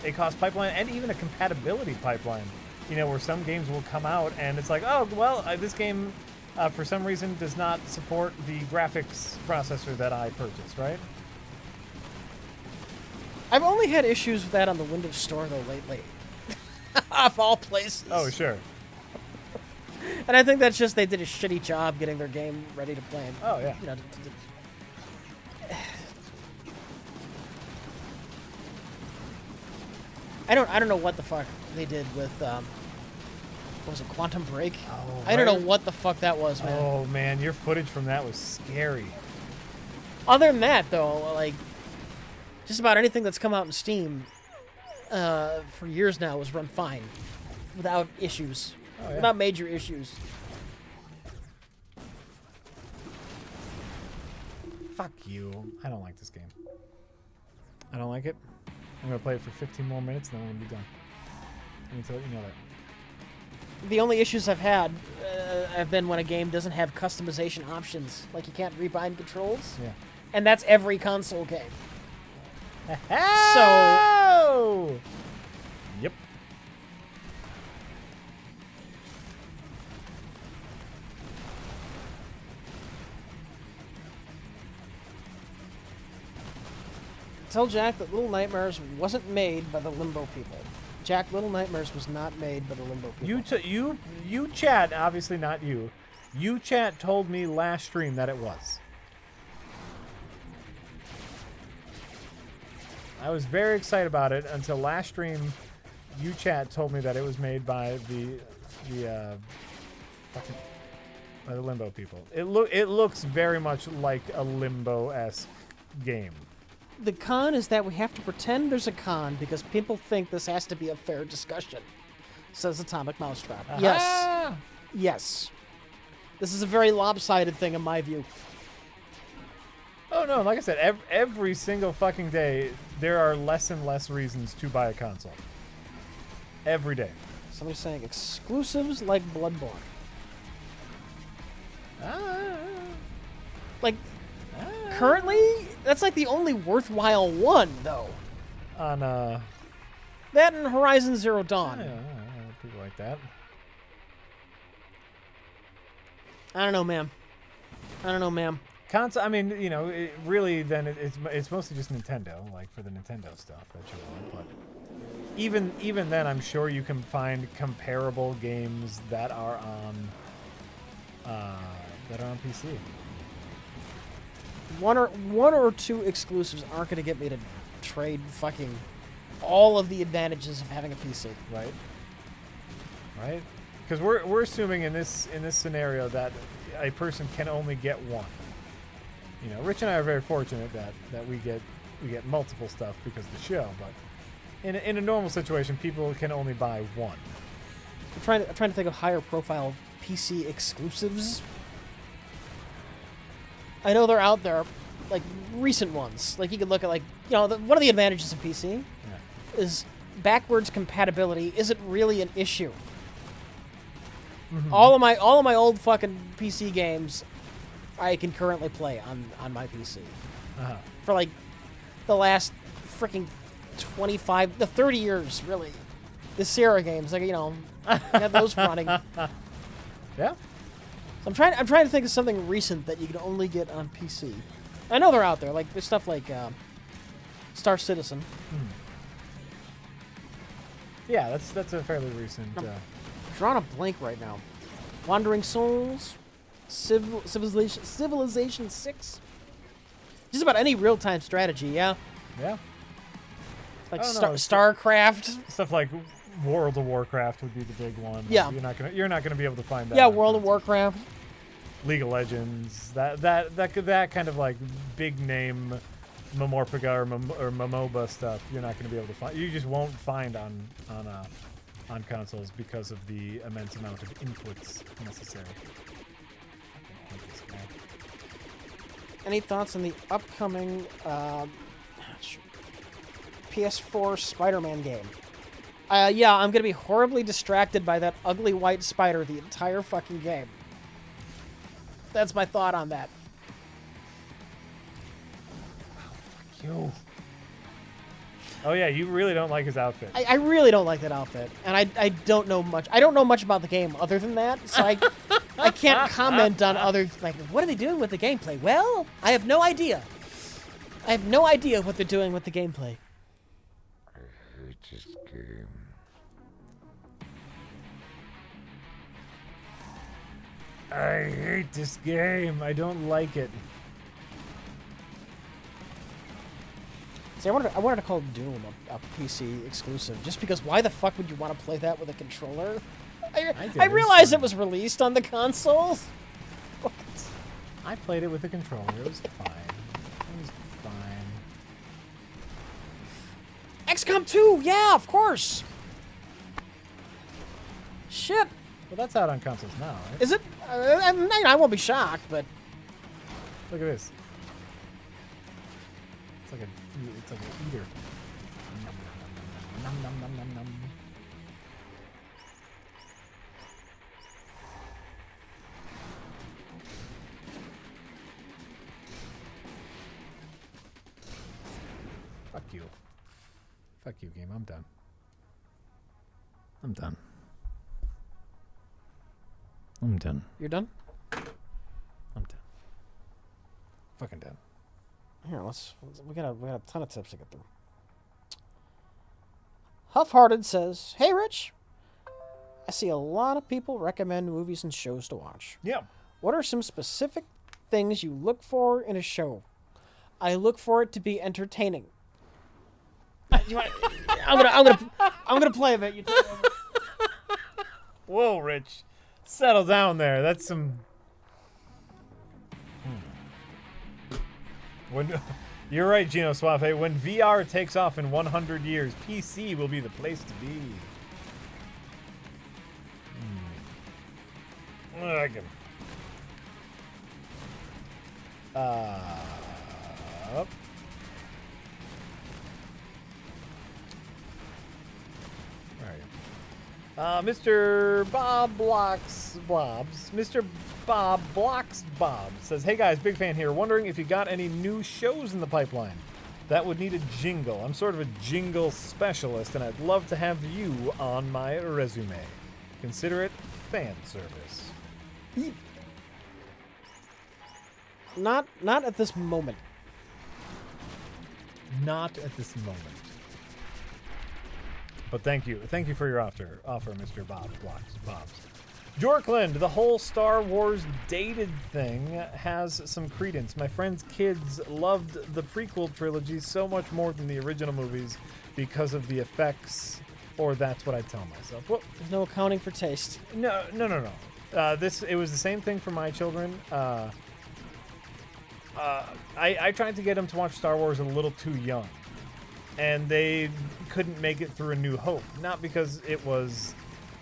pipeline and even a compatibility pipeline. You know, where some games will come out and it's like, oh, well, this game, for some reason, does not support the graphics processor that I purchased, right? I've only had issues with that on the Windows Store, though, lately. Of all places. Oh, sure. And I think that's just they did a shitty job getting their game ready to play. Oh, yeah. You know, I don't know what the fuck they did with what was it, Quantum Break? Oh, I don't know what the fuck that was, man. Oh man, your footage from that was scary. Other than that, though, like just about anything that's come out in Steam for years now was run fine, without issues, without major issues. Fuck you! I don't like this game. I don't like it. I'm gonna play it for 15 more minutes, and then I'm gonna be done. I need to let you know that. The only issues I've had have been when a game doesn't have customization options, like you can't rebind controls. Yeah. And that's every console game. So. Yep. Tell Jack that Little Nightmares wasn't made by the Limbo people. Jack, Little Nightmares was not made by the Limbo people. You chat, obviously not you. You chat told me last stream that it was. I was very excited about it until last stream. You chat told me that it was made by by the Limbo people. It looks very much like a Limbo-esque game. The con is that we have to pretend there's a con because people think this has to be a fair discussion, says Atomic Mousetrap. Yes. Yes. This is a very lopsided thing in my view. Oh no, like I said, every single fucking day, there are less and less reasons to buy a console. Every day. Somebody's saying exclusives like Bloodborne. Like, currently, that's like the only worthwhile one, though. On, that and Horizon Zero Dawn. People like that. I don't know, ma'am. Console, I mean, you know, really, then it's mostly just Nintendo, like for the Nintendo stuff that you want. But even then, I'm sure you can find comparable games that are on PC. One or two exclusives aren't going to get me to trade fucking all of the advantages of having a PC. Right. Right. Because we're assuming in this scenario that a person can only get one. You know, Rich and I are very fortunate that we get multiple stuff because of the show, but in a normal situation, people can only buy one. I'm trying to think of higher profile PC exclusives. I know they're out there, like recent ones. Like you could look at, like, you know, one of the advantages of PC is backwards compatibility isn't really an issue. Mm-hmm. All of my old fucking PC games I can currently play on my PC. For like the last freaking 25 to 30 years, really. The Sierra games, like, you know, I have those running. Yeah. So I'm trying to think of something recent that you can only get on PC. I know they're out there, like there's stuff like Star Citizen. Yeah, that's a fairly recent. I'm drawing a blank right now. Wandering Souls, Civilization 6. Just about any real-time strategy, yeah. Yeah. Like StarCraft. Stuff like World of Warcraft would be the big one. Yeah. You're not gonna be able to find that. Yeah, World of Warcraft. League of Legends. That kind of like big name Momorphiga or Momoba stuff. You're not gonna be able to find. You just won't find on consoles because of the immense amount of inputs necessary. Any thoughts on the upcoming PS4 Spider-Man game? Yeah, I'm gonna be horribly distracted by that ugly white spider the entire fucking game. That's my thought on that. Fuck you. Oh yeah, you really don't like his outfit. I really don't like that outfit, and I don't know much. I don't know much about the game other than that, so I can't comment on other, like, what are they doing with the gameplay? Well, I have no idea. I have no idea what they're doing with the gameplay. I hate this game. I hate this game. I don't like it. See, I wanted to call Doom a PC exclusive, just because why the fuck would you want to play that with a controller? I realized it was released on the consoles. What? I played it with a controller. It was fine. It was fine. XCOM 2, yeah, of course. Shit. Well, that's out on consoles now, right? Is it? I won't be shocked, but look at this. It's like an eater. Nom, nom, nom, nom, nom. Fuck you. Fuck you, game. I'm done. I'm done. I'm done. You're done? I'm done. Fucking done. Here, we got a ton of tips to get through. Huff-Hearted says, "Hey, Rich. I see a lot of people recommend movies and shows to watch. Yeah. What are some specific things you look for in a show? I look for it to be entertaining." I'm gonna play a bit. You take over. Whoa, Rich. Settle down there. That's some... You're right, Gino Suave. When VR takes off in 100 years, PC will be the place to be. Ugh. Up. Where are you? Mr. Bob Blocks Blobs. Mr. Bob Blocks Bob says, "Hey guys, big fan here. Wondering if you got any new shows in the pipeline that would need a jingle. I'm sort of a jingle specialist, and I'd love to have you on my resume. Consider it fan service." Not at this moment. Not at this moment. But thank you for your offer, Mr. Bob Blocks Bobs. Jorkland, the whole Star Wars dated thing has some credence. My friend's kids loved the prequel trilogy so much more than the original movies because of the effects, or that's what I tell myself. Well, There's no accounting for taste. no. It was the same thing for my children. I tried to get them to watch Star Wars a little too young, and they couldn't make it through A New Hope. Not because it was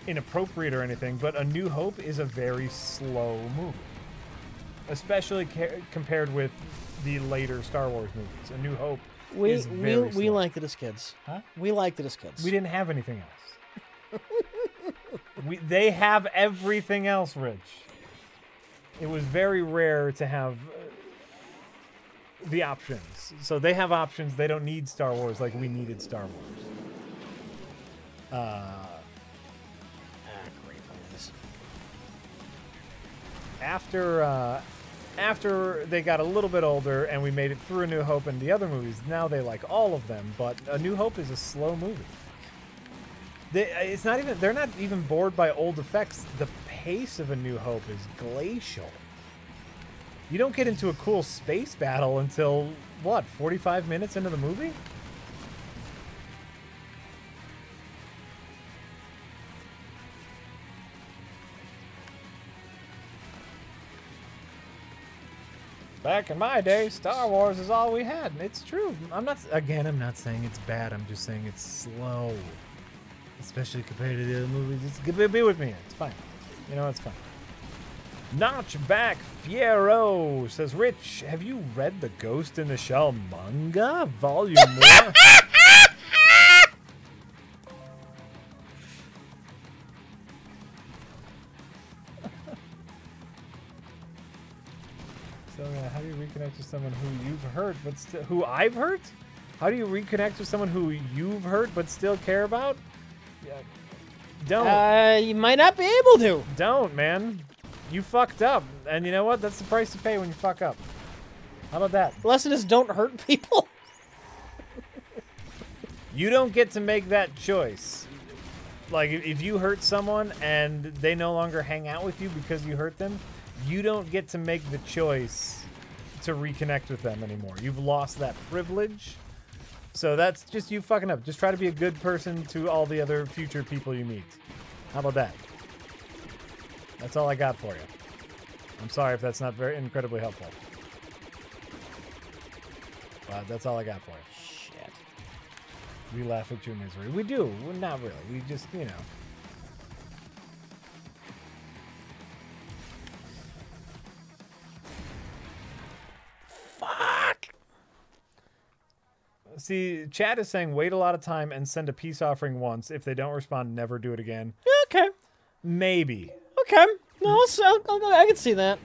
inappropriate or anything, but A New Hope is a very slow movie, especially compared with the later Star Wars movies. A New Hope is very slow. We liked it as kids. Huh? We liked it as kids. We didn't have anything else. They have everything else, Rich. It was very rare to have the options. So they have options. They don't need Star Wars like we needed Star Wars. Great movies. After they got a little bit older and we made it through A New Hope and the other movies, now they like all of them. But A New Hope is a slow movie. They're not even bored by old effects. The pace of A New Hope is glacial. You don't get into a cool space battle until, what, 45 minutes into the movie? Back in my day, Star Wars is all we had. It's true. I'm not saying it's bad. I'm just saying it's slow. Especially compared to the other movies. Be with me. It's fine. You know, it's fine. Notchback Fiero says, "Rich, have you read the Ghost in the Shell manga? Volume 1?" So, how do you reconnect with someone who you've hurt but still... Who I've hurt? How do you reconnect with someone who you've hurt but still care about? Yeah. Don't. You might not be able to. Don't, man. You fucked up. And you know what? That's the price you pay when you fuck up. How about that? The lesson is don't hurt people. You don't get to make that choice. Like, if you hurt someone and they no longer hang out with you because you hurt them, you don't get to make the choice to reconnect with them anymore. You've lost that privilege. So that's just you fucking up. Just try to be a good person to all the other future people you meet. How about that? That's all I got for you. I'm sorry if that's not very incredibly helpful. That's all I got for you. Shit. We laugh at your misery. We do. Well, not really. We just, you know. Fuck. See, chat is saying wait a lot of time and send a peace offering once. If they don't respond, never do it again. Okay. Maybe. Okay. No, I can see that.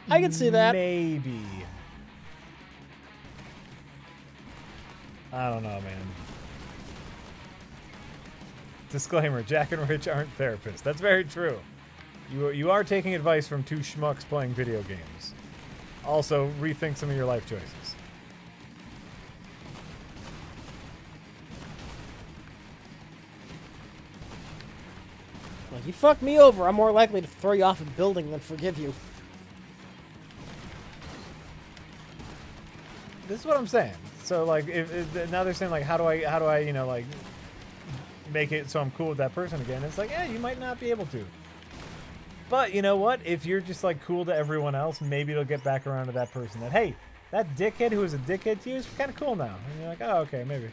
I can see that. Maybe. I don't know, man. Disclaimer, Jack and Rich aren't therapists. That's very true. You are taking advice from two schmucks playing video games. Also, rethink some of your life choices. Like, you fucked me over, I'm more likely to throw you off a building than forgive you. This is what I'm saying. So, like, if now they're saying, like, how do I, you know, like, make it so I'm cool with that person again? It's like, yeah, you might not be able to. But you know what? If you're just, like, cool to everyone else, maybe it'll get back around to that person that, hey, that dickhead who was a dickhead to you is kind of cool now. And you're like, oh, okay, maybe.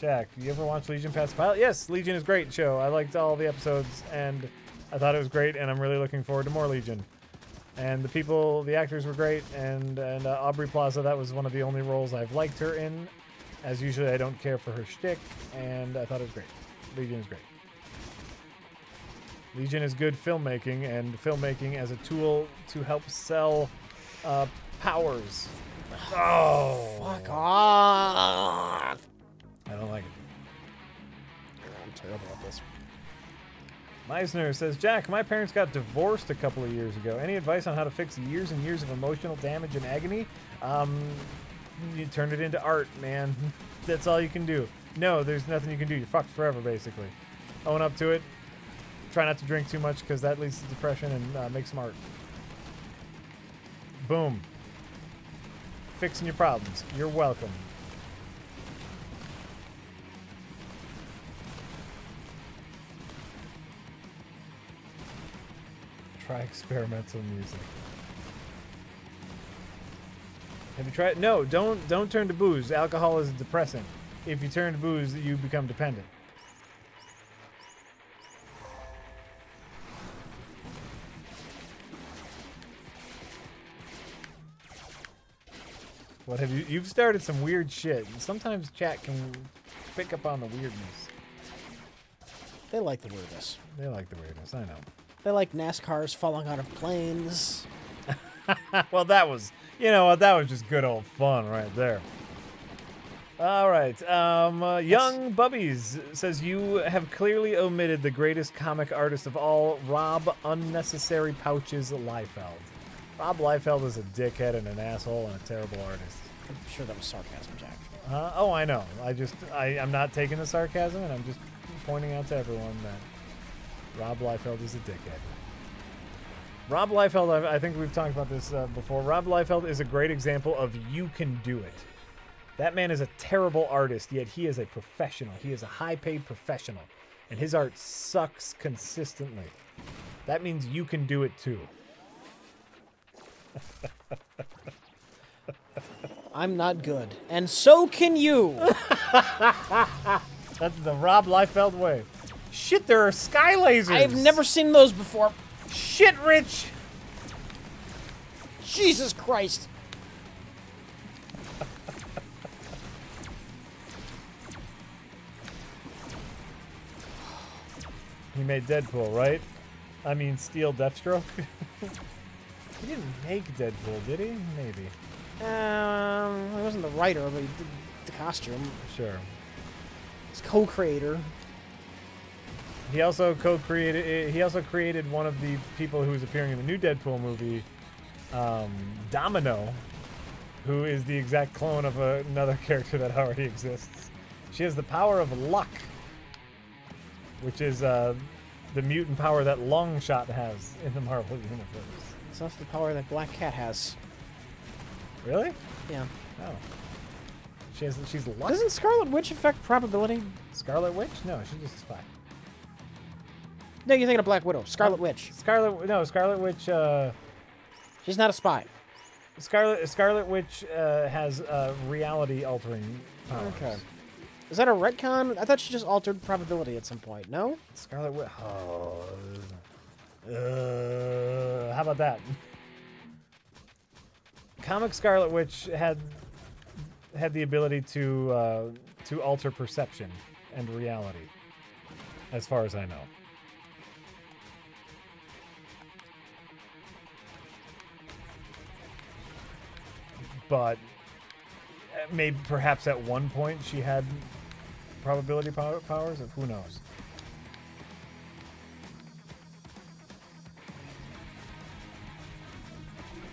Jack, you ever watch Legion past the pilot? Yes, Legion is a great show. I liked all the episodes, and I thought it was great, and I'm really looking forward to more Legion. And the actors were great, and Aubrey Plaza, that was one of the only roles I've liked her in. As usually, I don't care for her shtick, and I thought it was great. Legion is great. Legion is good filmmaking, and filmmaking as a tool to help sell powers. Oh! Fuck off! I don't like it. I'm terrible at this. Meisner says, Jack, my parents got divorced a couple of years ago. Any advice on how to fix years and years of emotional damage and agony? You turn it into art, man. That's all you can do. No, there's nothing you can do. You're fucked forever, basically. Own up to it. Try not to drink too much because that leads to depression, and make some art. Boom. Fixing your problems. You're welcome. Try experimental music. Have you tried? No, don't turn to booze. Alcohol is a depressant. If you turn to booze, you become dependent. What have you? You've started some weird shit. Sometimes chat can pick up on the weirdness. They like the weirdness. They like the weirdness. I know. They like NASCARs falling out of planes. Well, that was, you know what, that was just good old fun right there. All right. Young Bubbies says, you have clearly omitted the greatest comic artist of all, Rob Unnecessary Pouches Liefeld. Rob Liefeld is a dickhead and an asshole and a terrible artist. I'm sure that was sarcasm, Jack. Oh, I know. I'm not taking the sarcasm, and I'm just pointing out to everyone that Rob Liefeld is a dickhead. Rob Liefeld, I think we've talked about this before. Rob Liefeld is a great example of you can do it. That man is a terrible artist, yet he is a professional. He is a high-paid professional, and his art sucks consistently. That means you can do it too. I'm not good, and so can you. That's the Rob Liefeld way. Shit, there are sky lasers. I've never seen those before. Shit, Rich. Jesus Christ. He made Deadpool, right? I mean, Steel Deathstroke. He didn't make Deadpool, did he? Maybe. He wasn't the writer, but he did the costume. Sure. He's co-creator. He also co-created. He also created one of the people who is appearing in the new Deadpool movie, Domino, who is the exact clone of another character that already exists. She has the power of luck, which is the mutant power that Longshot has in the Marvel universe. So that's the power that Black Cat has. Really? Yeah. Oh. She's luck. Doesn't Scarlet Witch affect probability? Scarlet Witch? No, she's just a spy. No, you're thinking of Black Widow. Scarlet Witch. Scarlet Witch. She's not a spy. Scarlet Witch has reality-altering powers. Okay. Is that a retcon? I thought she just altered probability at some point. No? Scarlet Witch. Oh. How about that? Comic Scarlet Witch had the ability to alter perception and reality, as far as I know. but maybe perhaps at one point she had probability powers. Who knows?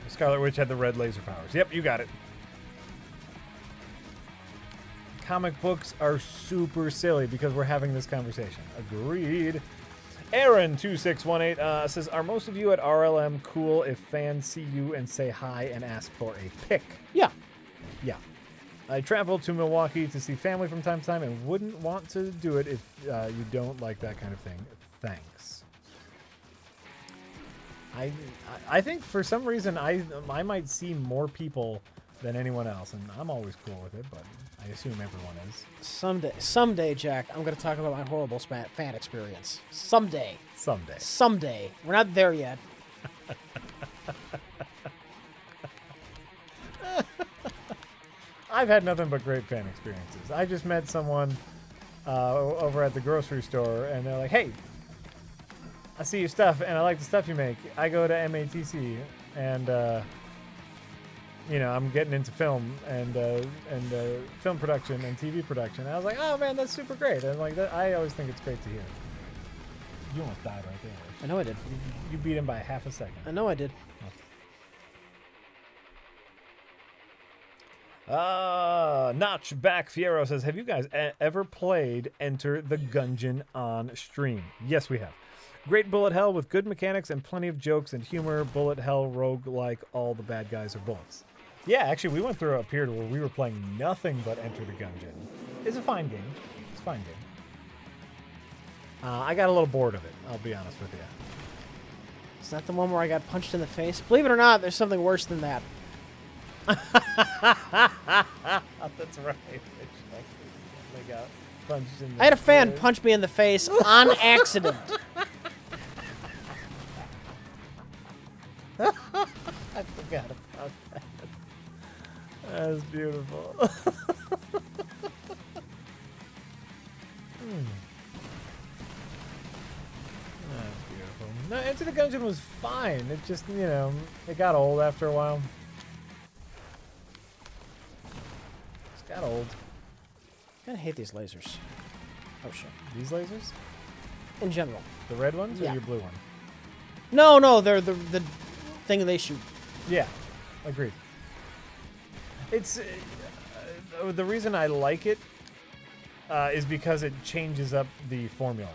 Scarlet Witch had the red laser powers. Yep, you got it. Comic books are super silly because we're having this conversation. Agreed. Aaron2618 says, are most of you at RLM cool if fans see you and say hi and ask for a pic? Yeah. Yeah. I travel to Milwaukee to see family from time to time and wouldn't want to do it if you don't like that kind of thing. Thanks. I think for some reason I might see more people than anyone else, and I'm always cool with it, but I assume everyone is. Someday, Jack, I'm going to talk about my horrible fan experience. Someday. We're not there yet. I've had nothing but great fan experiences. I just met someone over at the grocery store, and they're like, hey, I see your stuff, and I like the stuff you make. I go to MATC, and you know, I'm getting into film and film production and TV production. And I was like, oh man, that's super great. And like that, I always think it's great to hear. You almost died right there. I know I did. You beat him by half a second. I know I did. Notch Back Fiero says, have you guys ever played Enter the Gungeon on stream? Yes, we have. Great bullet hell with good mechanics and plenty of jokes and humor. Bullet hell rogue like all the bad guys are bullets. Yeah, actually, we went through a period where we were playing nothing but Enter the Gungeon. It's a fine game. It's a fine game. I got a little bored of it, I'll be honest with you. Is that the one where I got punched in the face? Believe it or not, there's something worse than that. That's right. They got punched in the I had a fan punch me in the face on accident. I forgot about that. That's beautiful. That's beautiful. No, Enter the Gungeon was fine. It just, you know, it got old after a while. It got old. I kind of hate these lasers. Oh, shit. These lasers? In general. The red ones or Yeah. your blue one? No, they're the thing they shoot. Yeah, agreed. It's the reason I like it is because it changes up the formula,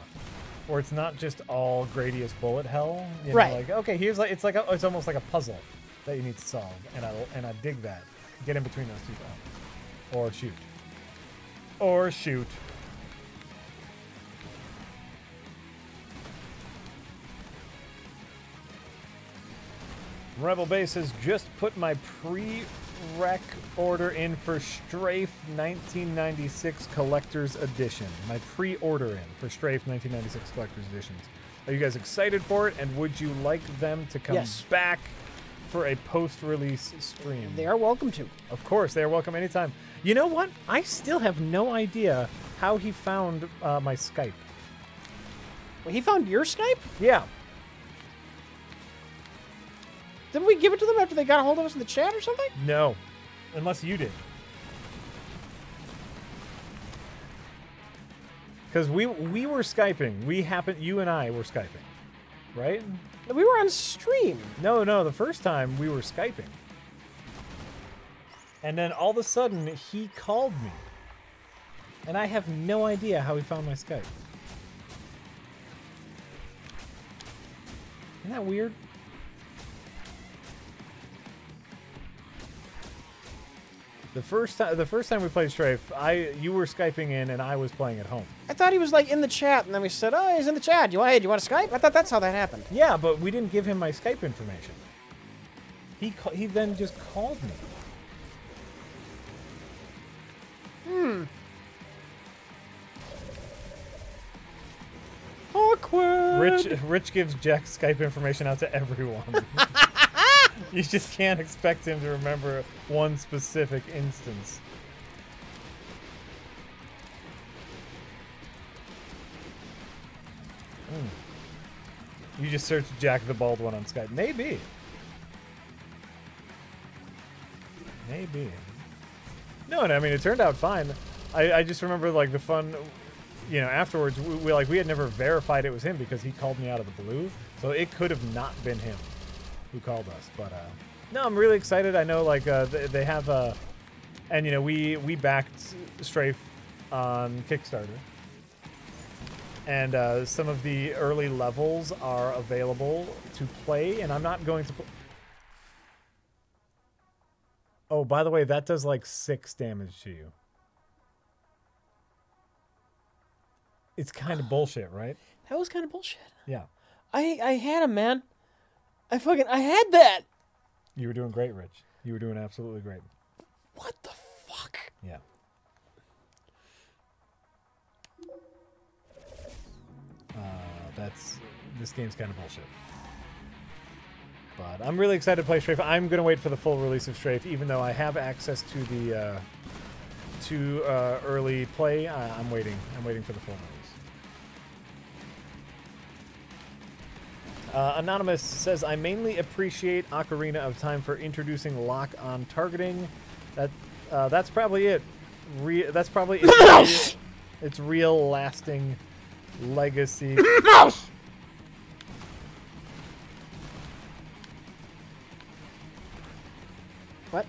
or it's not just all Gradius bullet hell. You know, Right. Like, okay, here's like it's almost like a puzzle that you need to solve, and I dig that. Get in between those two things, or shoot, or shoot. Rebel Base has just put my pre-rec order in for Strafe 1996 Collector's Edition. My pre-order in for Strafe 1996 Collector's Editions. Are you guys excited for it? And would you like them to come back for a post-release stream? They are welcome to. Of course, they are welcome anytime. You know what? I still have no idea how he found my Skype. Wait, he found your Skype? Yeah. Didn't we give it to them after they got a hold of us in the chat or something? No. Unless you did. Because we were Skyping. You and I were Skyping. Right? We were on stream. No. The first time we were Skyping. And then all of a sudden, he called me. And I have no idea how he found my Skype. Isn't that weird? The first time we played Strafe, you were Skyping in and I was playing at home. I thought he was like in the chat, and then we said, "Oh, he's in the chat. Do you want to Skype?" I thought that's how that happened. Yeah, but we didn't give him my Skype information. He then just called me. Awkward. Rich gives Jack's Skype information out to everyone. You just can't expect him to remember one specific instance. You just searched Jack the Bald One on Skype. Maybe. Maybe. No, I mean, it turned out fine. I just remember, like, the fun, you know, afterwards, we had never verified it was him because he called me out of the blue. So it could have not been him who called us. But, no, I'm really excited. I know, like, they have, and, you know, we backed Strafe on Kickstarter. And some of the early levels are available to play, and I'm not going to... Oh, by the way, that does like 6 damage to you. It's kind of bullshit, right? That was kind of bullshit. Yeah. I had him, man. I had that. You were doing great, Rich. You were doing absolutely great. What the fuck? Yeah. This game's kind of bullshit. But I'm really excited to play Strafe. I'm going to wait for the full release of Strafe, even though I have access to the early play. I'm waiting. I'm waiting for the full release. Anonymous says, I mainly appreciate Ocarina of Time for introducing lock-on targeting. That's probably it. That's probably it. Its real lasting legacy. Mouse! What?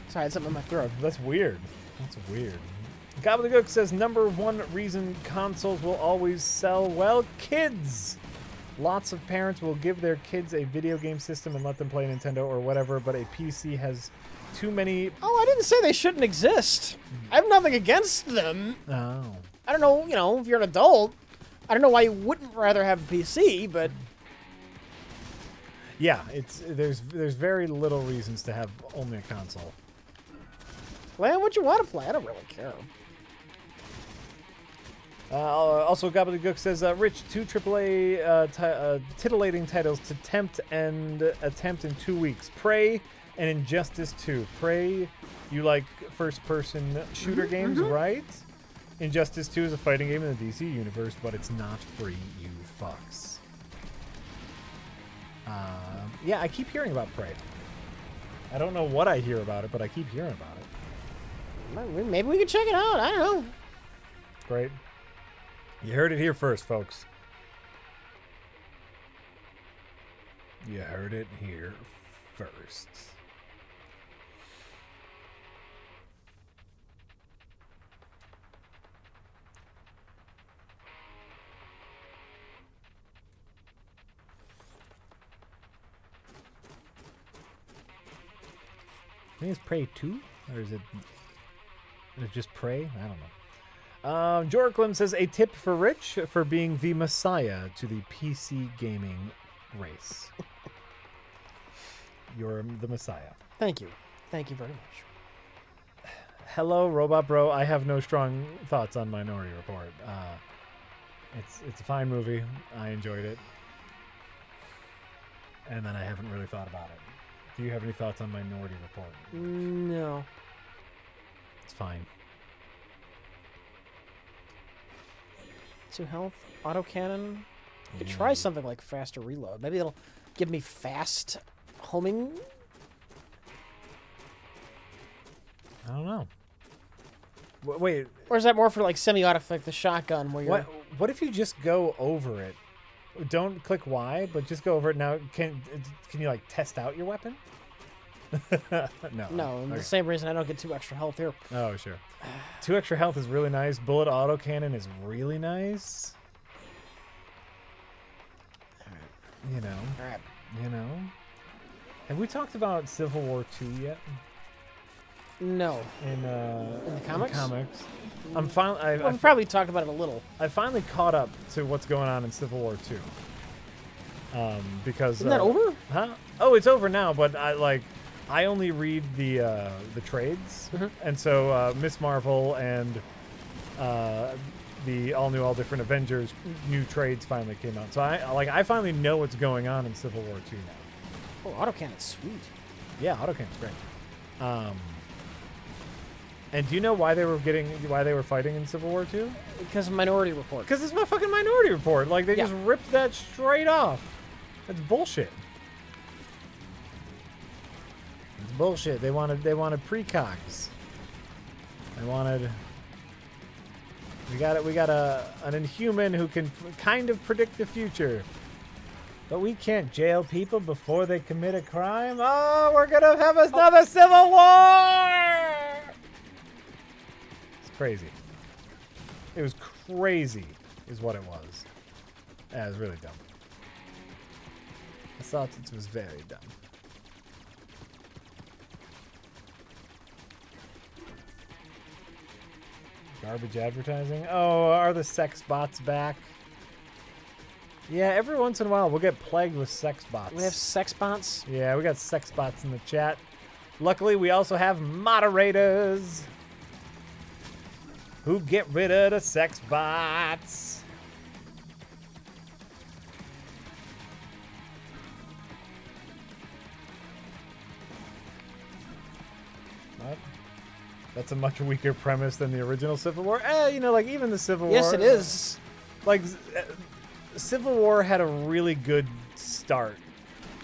Sorry, I had something in my throat. That's weird. That's weird. Gobbledygook says, #1 reason consoles will always sell, well, kids. Lots of parents will give their kids a video game system and let them play Nintendo or whatever, but a PC has too many... Oh, I didn't say they shouldn't exist. I have nothing against them. Oh. I don't know, you know, if you're an adult, I don't know why you wouldn't rather have a PC, but... Yeah, there's very little reasons to have only a console. Play what you want to play. I don't really care. Also, Gobbledygook says, Rich, 2 AAA titillating titles to attempt in 2 weeks. Prey and Injustice 2. Prey, you like first-person shooter games, right? Injustice 2 is a fighting game in the DC universe, but it's not free, you fucks. Yeah, I keep hearing about Prey. I don't know what I hear about it, but I keep hearing about it. Maybe we can check it out. I don't know. Great. You heard it here first, folks. You heard it here first. I think it's Prey 2? Or is it just Prey? I don't know. Jorklim says, a tip for Rich for being the messiah to the PC gaming race. You're the messiah. Thank you. Thank you very much. Hello, Robot Bro. I have no strong thoughts on Minority Report. It's a fine movie. I enjoyed it. And then I haven't really thought about it. Do you have any thoughts on Minority Report? No. It's fine. 2 health, autocannon. I could try something like faster reload. Maybe it'll give me fast homing. I don't know. Wait. Or is that more for like semi-auto, like the shotgun where you're... What if you just go over it? Don't click Y, but just go over it. Now, can you like test out your weapon? No. No, Okay. the same reason I don't get 2 extra health here. Oh, sure. 2 extra health is really nice. Bullet autocannon is really nice. You know. Alright. You know. Have we talked about Civil War II yet? No. In the comics? In comics. I'm finally. Well, we probably talked about it a little. I finally caught up to what's going on in Civil War II. Because Isn't that over? Huh? Oh, it's over now. But I only read the trades, and so Miss Marvel and the all new, all different Avengers new trades finally came out. So I finally know what's going on in Civil War II now. Oh, autocannon's sweet. Yeah, autocannon's great. And do you know why they were fighting in Civil War II? Because of Minority Report. Because it's my fucking Minority Report. Like they just ripped that straight off. That's bullshit. It's bullshit. They wanted precogs. They wanted. We got an inhuman who can kind of predict the future. But we can't jail people before they commit a crime. Oh, we're gonna have another civil war! It's crazy. It was crazy, is what it was. Yeah, it was really dumb. I thought it was very dumb. Garbage advertising. Oh, are the sex bots back? Yeah, every once in a while we'll get plagued with sex bots. We have sex bots? Yeah, we got sex bots in the chat. Luckily, we also have moderators who get rid of the sex bots. What? That's a much weaker premise than the original Civil War. You know, like even the Civil War. Yes, it is. Like, Civil War had a really good start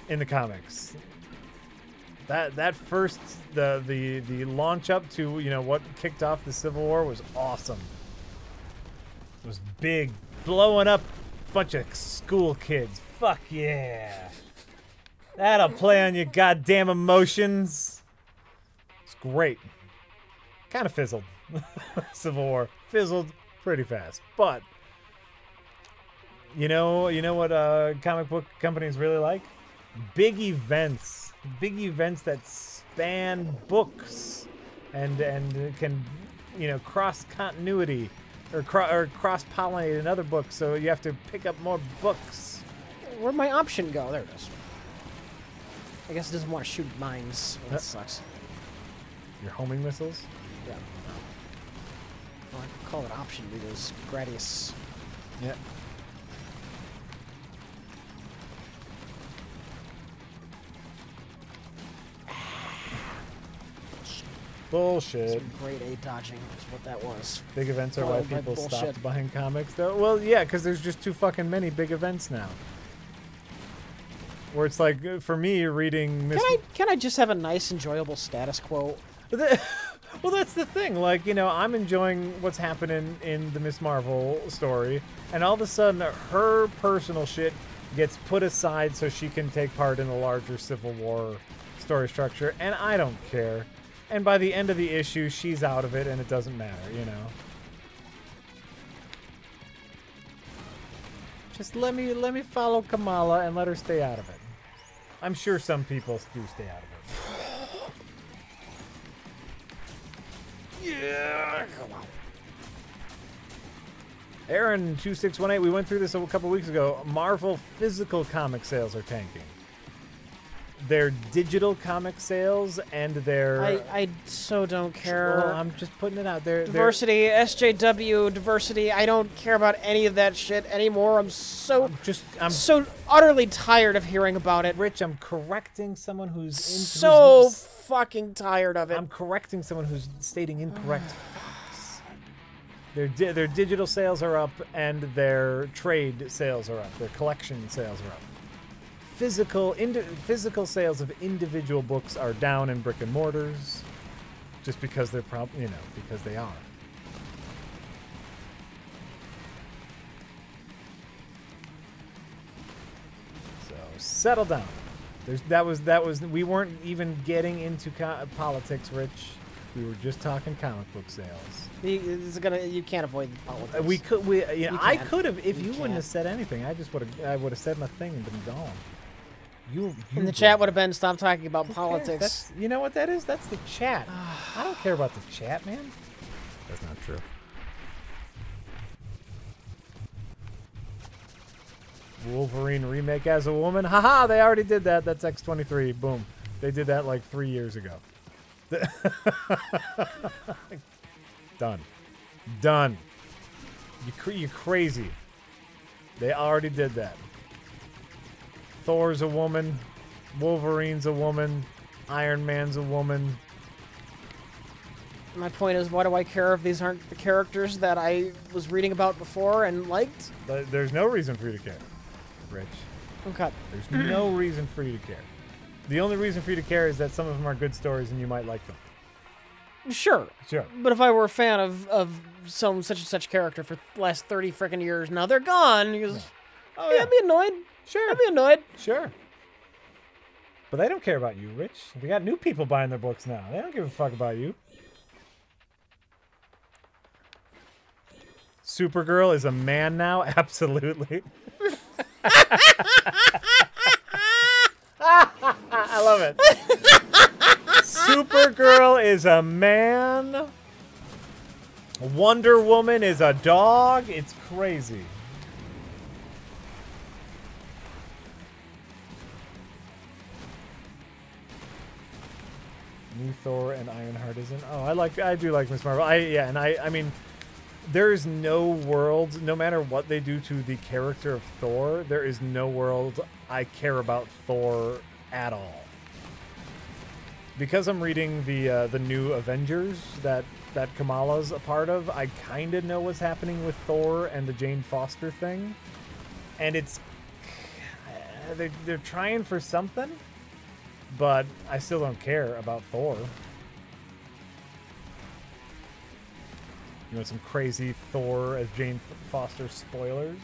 in the comics. That first the launch up to, you know, what kicked off the Civil War was awesome. It was big, blowing up a bunch of school kids. Fuck yeah. That'll play on your goddamn emotions. It's great. Kind of fizzled. Civil War fizzled pretty fast, but you know what comic book companies really like? Big events that span books and can, you know, cross continuity or cross pollinate in other books. So you have to pick up more books. Where'd my option go? There it is. I guess it doesn't want to shoot mines. Well, that sucks. Your homing missiles? Yeah. Well, I could call it option because Gradius. Yeah. Bullshit. Some grade A dodging is what that was. Big events are why Followed by people bullshit. stopped buying comics, though. Well, yeah, because there's just too fucking many big events now. Where it's like, for me, reading Miss... Can I just have a nice, enjoyable status quo? Well, that's the thing. Like, you know, I'm enjoying what's happening in the Miss Marvel story, and all of a sudden, her personal shit gets put aside so she can take part in the larger Civil War story structure, and I don't care. And by the end of the issue, she's out of it, and it doesn't matter, you know. Just let me follow Kamala and let her stay out of it. I'm sure some people do stay out of it. Yeah. Aaron2618, we went through this a couple weeks ago. Marvel physical comic sales are tanking. Their digital comic sales and their... I so don't care. Well, I'm just putting it out there. Diversity, SJW, diversity. I don't care about any of that shit anymore. I'm so utterly tired of hearing about it. Rich, I'm correcting someone who's... So fucking tired of it. I'm correcting someone who's stating incorrect facts. Their digital sales are up and their trade sales are up. Their collection sales are up. Physical sales of individual books are down in brick and mortars, just because they're because they are. So settle down. That was we weren't even getting into politics, Rich. We were just talking comic book sales. You can't avoid politics. I could have if you wouldn't have said anything. I would have said my thing and been gone. And the chat would have been, stop talking about politics. You know what that is? That's the chat. I don't care about the chat, man. That's not true. Wolverine remake as a woman. Haha, they already did that. That's X-23. Boom. They did that like 3 years ago. Done. Done. You're crazy. They already did that. Thor's a woman, Wolverine's a woman, Iron Man's a woman. My point is, why do I care if these aren't the characters that I was reading about before and liked? There's no reason for you to care, Rich. Okay. There's no reason for you to care. The only reason for you to care is that some of them are good stories and you might like them. Sure. Sure. But if I were a fan of some such and such character for the last 30 freaking years, now they're gone. Oh, I'd be annoyed. Sure. I'd be annoyed. Sure. But they don't care about you, Rich. They got new people buying their books now. They don't give a fuck about you. Supergirl is a man now? Absolutely. I love it. Supergirl is a man. Wonder Woman is a dog. It's crazy. New Thor and Ironheart isn't. Oh, I do like Miss Marvel. I mean, there is no world, no matter what they do to the character of Thor, there is no world I care about Thor at all. Because I'm reading the new Avengers that Kamala's a part of, I kind of know what's happening with Thor and the Jane Foster thing, and it's they're trying for something, but I still don't care about Thor. You want some crazy Thor as Jane Foster spoilers?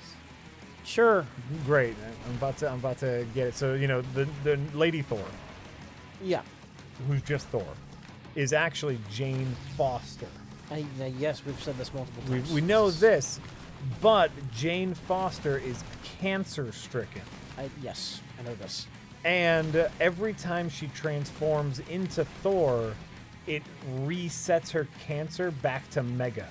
Sure. Great. I'm about to get it. So, you know, the Lady Thor, Yeah. who's just Thor, is actually Jane Foster. Yes, we've said this multiple times. We know this, but Jane Foster is cancer-stricken. Yes, I know this. And every time she transforms into Thor, it resets her cancer back to Mega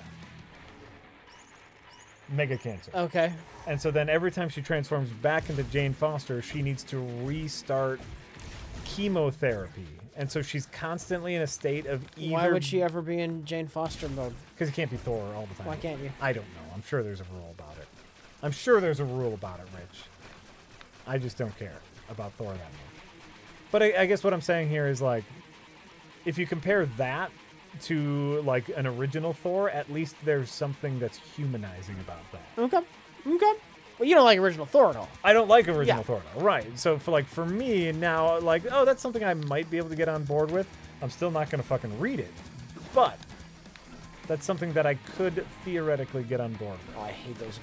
cancer. Okay. And so then every time she transforms back into Jane Foster, she needs to restart chemotherapy. And so she's constantly in a state of either... Why would she ever be in Jane Foster mode? Because you can't be Thor all the time. Why can't you? I don't know. I'm sure there's a rule about it. I'm sure there's a rule about it, Rich. I just don't care about Thor that much. But I guess what I'm saying here is, like, if you compare that to, like, an original Thor, at least there's something that's humanizing about that. Okay. Well, you don't like original Thor at all. I don't like original Thor, though. Right. So, for me, now, like, oh, that's something I might be able to get on board with. I'm still not going to fucking read it. But that's something that I could theoretically get on board with. Oh, I hate those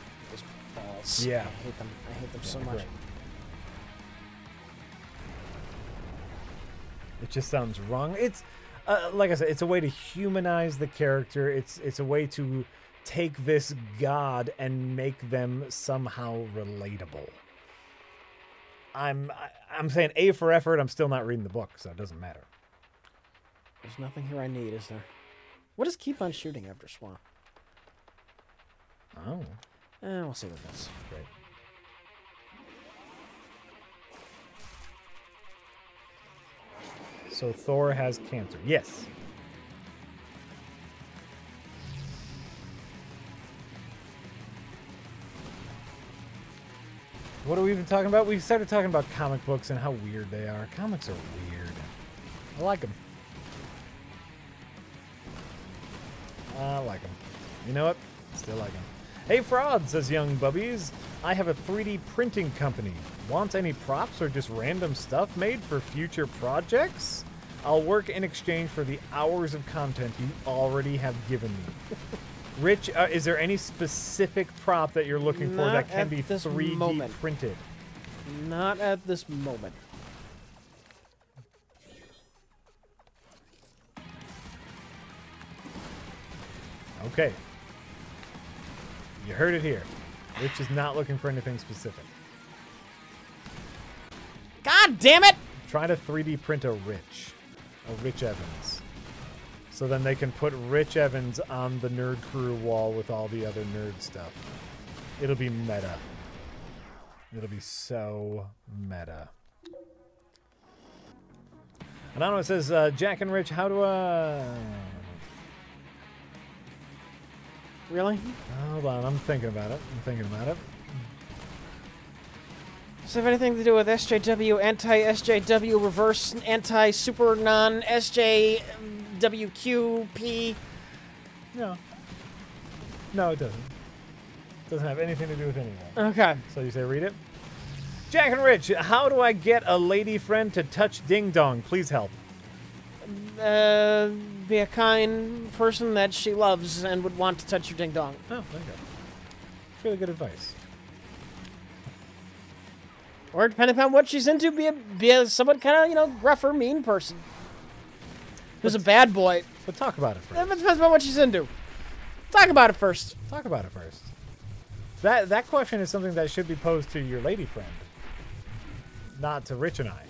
balls. Yeah. I hate them. I hate them so much. Great. It just sounds wrong. It's, like I said, it's a way to humanize the character. It's a way to take this god and make them somehow relatable. I'm saying A for effort. I'm still not reading the book, so it doesn't matter. There's nothing here I need, is there? What does keep on shooting after Swamp? Oh. We'll see what this. Great. So Thor has cancer. Yes. What are we even talking about? We started talking about comic books and how weird they are. Comics are weird. I like them. I like them. You know what? Still like them. Hey, Fraud, says Young Bubbies. I have a 3D printing company. Want any props or just random stuff made for future projects? I'll work in exchange for the hours of content you already have given me. Rich, is there any specific prop that you're looking for that can be 3D printed? Not at this moment. Okay. You heard it here. Rich is not looking for anything specific. God damn it! Try to 3D print a Rich Evans. So then they can put Rich Evans on the Nerd Crew wall with all the other nerd stuff. It'll be meta. It'll be so meta. And I don't know, it says, Jack and Rich, how do I... Really? Hold on, I'm thinking about it. Does it have anything to do with SJW, anti-SJW, reverse, anti-super, non-SJWQP? No. No, it doesn't. Doesn't have anything to do with anyone. Okay. So you say read it? Jack and Rich, how do I get a lady friend to touch Ding Dong? Please help. Be a kind person that she loves and would want to touch your ding dong. Oh, there you go. It's really good advice. Or depending upon what she's into, be a somewhat kind of, gruffer, mean person. Who's a bad boy. But talk about it first. It depends upon what she's into. Talk about it first. Talk about it first. That question is something that should be posed to your lady friend, not to Rich and I.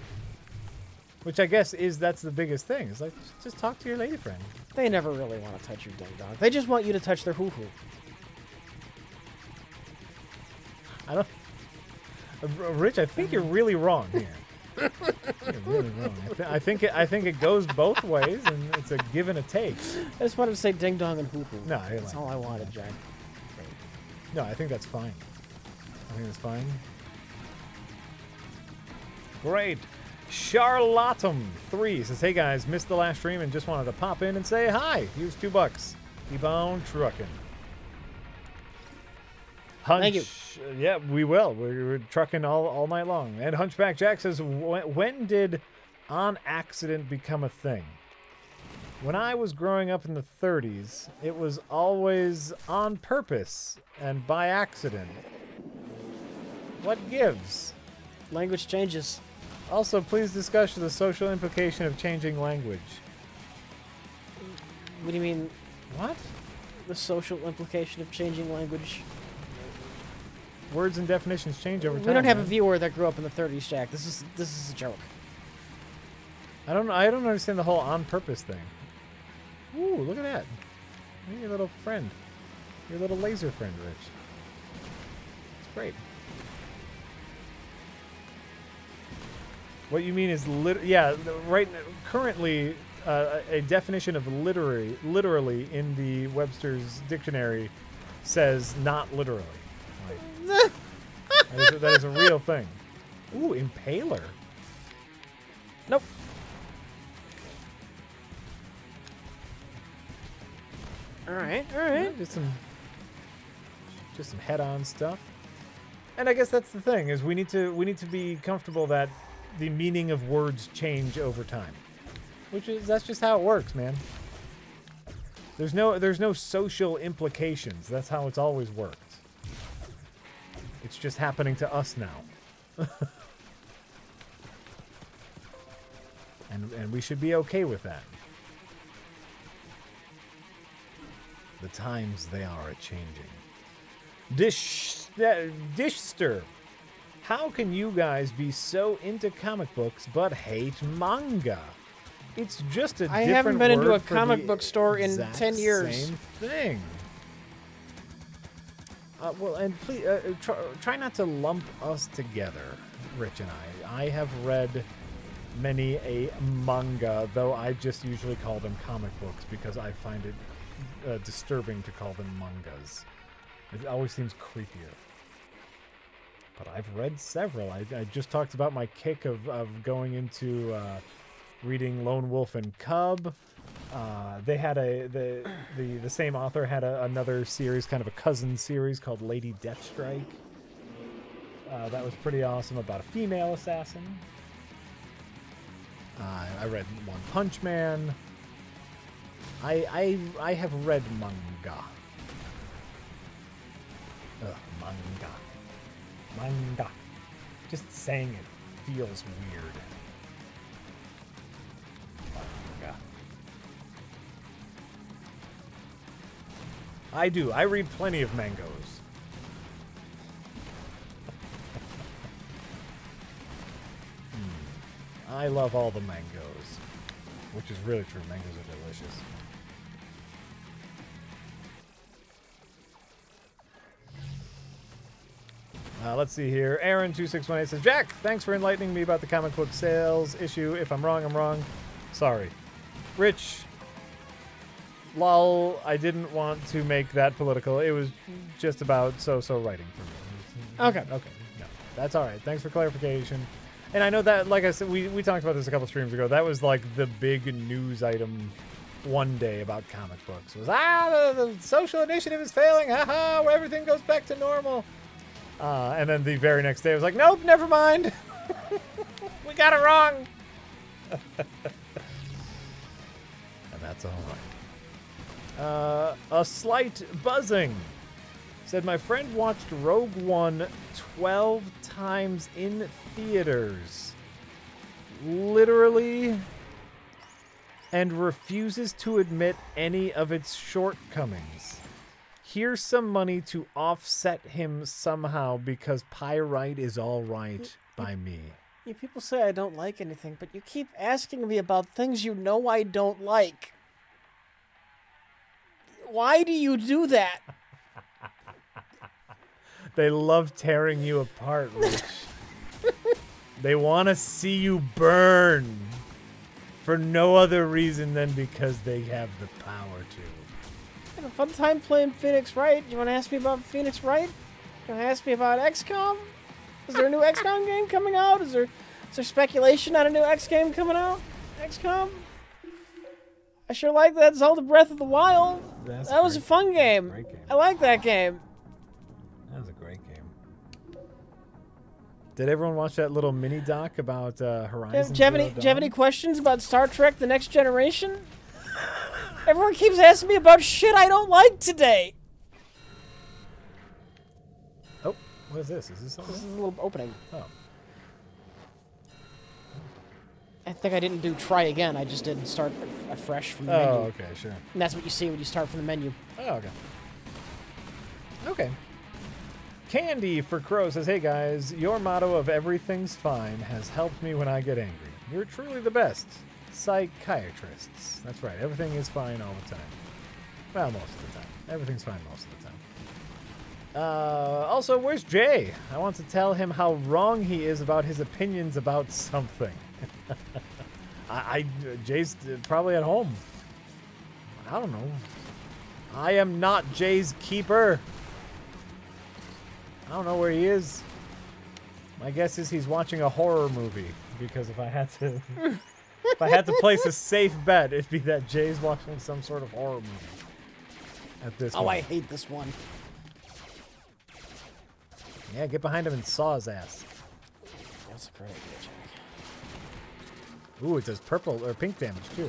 Which I guess that's the biggest thing. Is like, just talk to your lady friend. They never really want to touch your ding dong. They just want you to touch their hoo-hoo. I don't... Rich, I think you're really wrong here. You're really wrong. I think it goes both ways, and it's a give and a take. I just wanted to say ding dong and hoo-hoo. No, that's all I wanted, Jack. No, I think that's fine. I think that's fine. Great. Charlatum3 says, hey guys, missed the last stream and just wanted to pop in and say hi. Here's $2. Keep on trucking. Hunch, thank you. Yeah, we will. We're trucking all night long. And Hunchback Jack says, when did on accident become a thing? When I was growing up in the 30s, it was always on purpose and by accident. What gives? Language changes. Also, please discuss the social implication of changing language. What do you mean? What? The social implication of changing language? Words and definitions change over time. We don't have a viewer that grew up in the 30s, Jack. This is a joke. I don't understand the whole on purpose thing. Ooh, look at that. Your little friend. Your little laser friend, Rich. It's great. What you mean is currently a definition of literally in the Webster's dictionary says not literally. Like, that is a real thing. Ooh, impaler. Nope. All right. Just some head-on stuff. And I guess that's the thing, is we need to be comfortable that the meaning of words change over time. That's just how it works, man. There's no social implications. That's how it's always worked. It's just happening to us now. and we should be okay with that. The times they are a-changing. Dishster. How can you guys be so into comic books but hate manga? It's just a different word. I haven't been into a comic book store in 10 years. Same thing. Well, and please try not to lump us together, Rich and I. I have read many a manga, though I just usually call them comic books because I find it disturbing to call them mangas. It always seems creepier. But I've read several. I just talked about my kick of going into reading Lone Wolf and Cub. They had the same author had another series, kind of a cousin series called Lady Deathstrike. That was pretty awesome, about a female assassin. I read One Punch Man. I have read manga. Manga. Just saying it feels weird. Manga. I do. I read plenty of mangoes. I love all the mangoes. Which is really true. Mangoes are delicious. Let's see here. Aaron2618 says, Jack, thanks for enlightening me about the comic book sales issue. If I'm wrong, I'm wrong. Sorry. Rich, lol, I didn't want to make that political. It was just about so-so writing for me. Okay. Okay. No, that's all right. Thanks for clarification. And I know that, like I said, we talked about this a couple streams ago. That was like the big news item one day about comic books. Was, the social initiative is failing. Haha, where everything goes back to normal. And then the very next day, I was like, nope, never mind. We got it wrong. And that's all right. A slight buzzing. Said, my friend watched Rogue One 12 times in theaters. Literally. And refuses to admit any of its shortcomings. Here's some money to offset him somehow because Pyrite is all right by me. You people say I don't like anything, but you keep asking me about things you know I don't like. Why do you do that? They love tearing you apart, Rich. They want to see you burn for no other reason than because they have the power to. I had a fun time playing Phoenix Wright. You want to ask me about Phoenix Wright? You want to ask me about XCOM? Is there a new XCOM game coming out? Is there speculation on a new X game coming out? XCOM? I sure like that Zelda Breath of the Wild. That was a fun game. Great game. I like that game. That was a great game. Did everyone watch that little mini doc about Horizon? Do you have any questions about Star Trek: The Next Generation? Everyone keeps asking me about shit I don't like today. Oh, what is this? Is this something? This is a little opening. Oh. I think I didn't do try again. I just did start afresh from the menu. Oh, okay, sure. And that's what you see when you start from the menu. Oh, okay. Okay. Candy for Crow says, hey guys, your motto of everything's fine has helped me when I get angry. You're truly the best. Psychiatrists. That's right. Everything is fine all the time. Well, most of the time. Everything's fine most of the time. Also, where's Jay? I want to tell him how wrong he is about his opinions about something. Jay's probably at home. I don't know. I am not Jay's keeper. I don't know where he is. My guess is he's watching a horror movie, because if I had to place a safe bet, it'd be that Jay's watching some sort of horror movie at this moment. I hate this one. Yeah, get behind him and saw his ass. That's a great idea, Jack. Ooh, it does purple or pink damage too.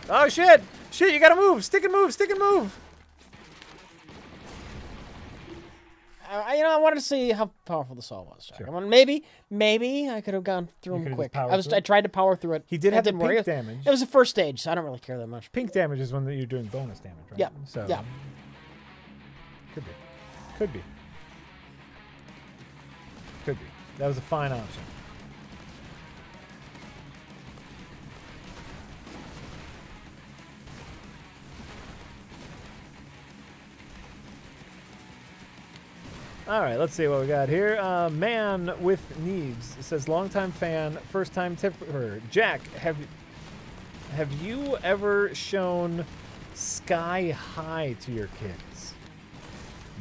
Oh shit! Shit, you gotta move! Stick and move! Stick and move! I wanted to see how powerful the saw was. Jack. Sure. I wanted, maybe I could have gone through them quick. I tried to power through it. He did have the didn't work. pink damage. It was the first stage, so I don't really care that much. Pink damage is when you're doing bonus damage, right? Yeah. So yeah. Could be. Could be. Could be. That was a fine option. All right, let's see what we got here. Man with needs says, longtime fan, first time tipper. Jack, have you ever shown Sky High to your kids?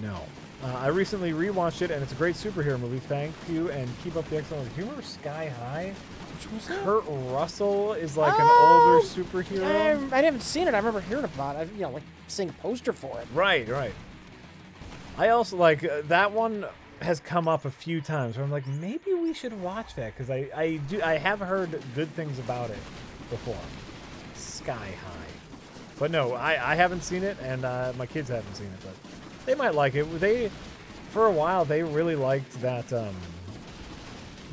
No. I recently rewatched it, and it's a great superhero movie. Thank you, and keep up the excellent. Do you remember Sky High? Which was that? Kurt Russell is like an older superhero. I haven't seen it. I remember hearing about it. Like seeing a poster for it. Right, right. I also like that one has come up a few times where I'm like, maybe we should watch that because I have heard good things about it before. Sky High, but no, I haven't seen it, and my kids haven't seen it, but they might like it. For a while they really liked that.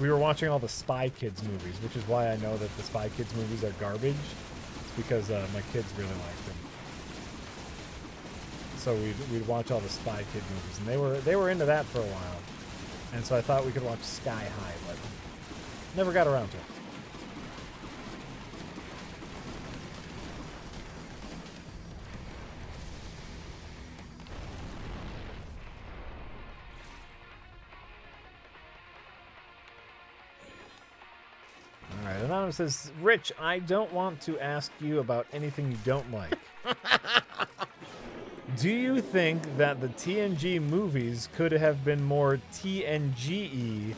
We were watching all the Spy Kids movies, which is why I know that the Spy Kids movies are garbage. It's because my kids really liked them. So we'd watch all the Spy Kid movies, and they were into that for a while. And so I thought we could watch Sky High, but never got around to it. All right, Anonymous says, Rich, I don't want to ask you about anything you don't like. Do you think that the TNG movies could have been more TNG-y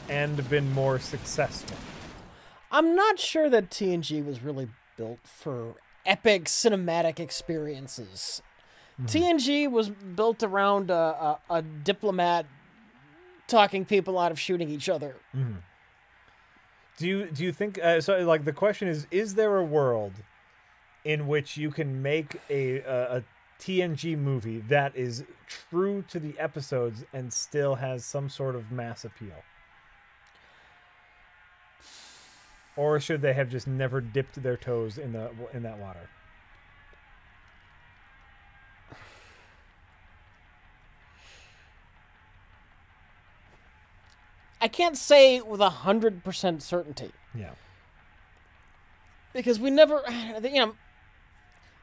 and been more successful? I'm not sure that TNG was really built for epic cinematic experiences. TNG was built around a diplomat talking people out of shooting each other. Mm-hmm. Do you think so? Like the question is there a world in which you can make a TNG movie that is true to the episodes and still has some sort of mass appeal? Or should they have just never dipped their toes in that water? I can't say with 100% certainty. Yeah. Because we never,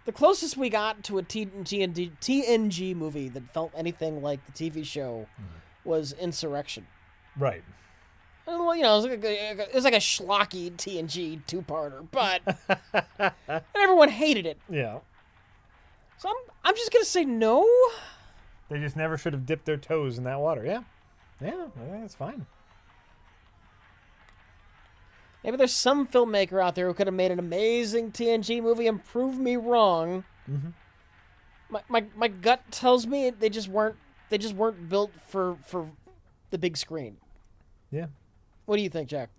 the closest we got to a TNG movie that felt anything like the TV show was Insurrection. Right. Well, it was like a schlocky TNG two-parter, but and everyone hated it. Yeah. So I'm just gonna say no. They just never should have dipped their toes in that water. Yeah. Yeah, I think that's fine. Maybe there's some filmmaker out there who could have made an amazing TNG movie and prove me wrong. Mm-hmm. My gut tells me they just weren't built for the big screen. Yeah. What do you think, Jack?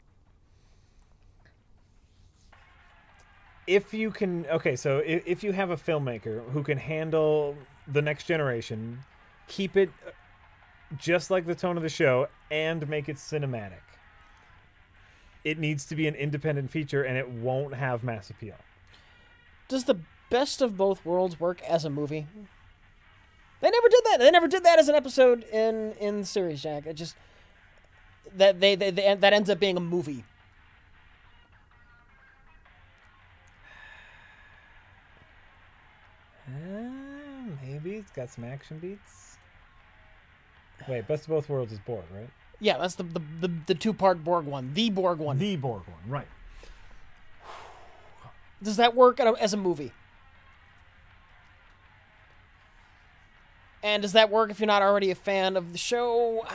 If you can, so if you have a filmmaker who can handle the next generation, keep it just like the tone of the show, and make it cinematic, it needs to be an independent feature, and it won't have mass appeal. Does the Best of Both Worlds work as a movie? They never did that. They never did that as an episode in the series, Jack. It just that that ends up being a movie. Maybe it's got some action beats. Wait, Best of Both Worlds is Borg, right? Yeah, that's the two-part Borg one. The Borg one. The Borg one, right. Does that work as a movie? And does that work if you're not already a fan of the show?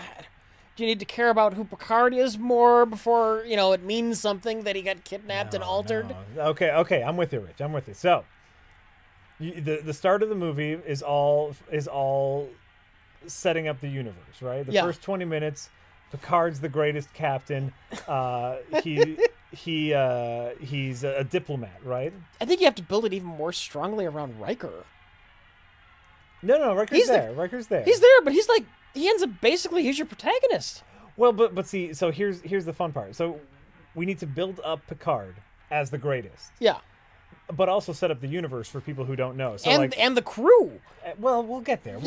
Do you need to care about who Picard is more before, it means something that he got kidnapped and altered? No. Okay, I'm with you, Rich. I'm with you. So, the start of the movie is all setting up the universe, right? The first 20 minutes, Picard's the greatest captain. He's a diplomat, right? I think you have to build it even more strongly around Riker. No, Riker's there. Riker's there. He's there, but he ends up he's your protagonist. Well, but see, so here's the fun part. So we need to build up Picard as the greatest. Yeah. But also set up the universe for people who don't know. So and the crew. Well, we'll get there.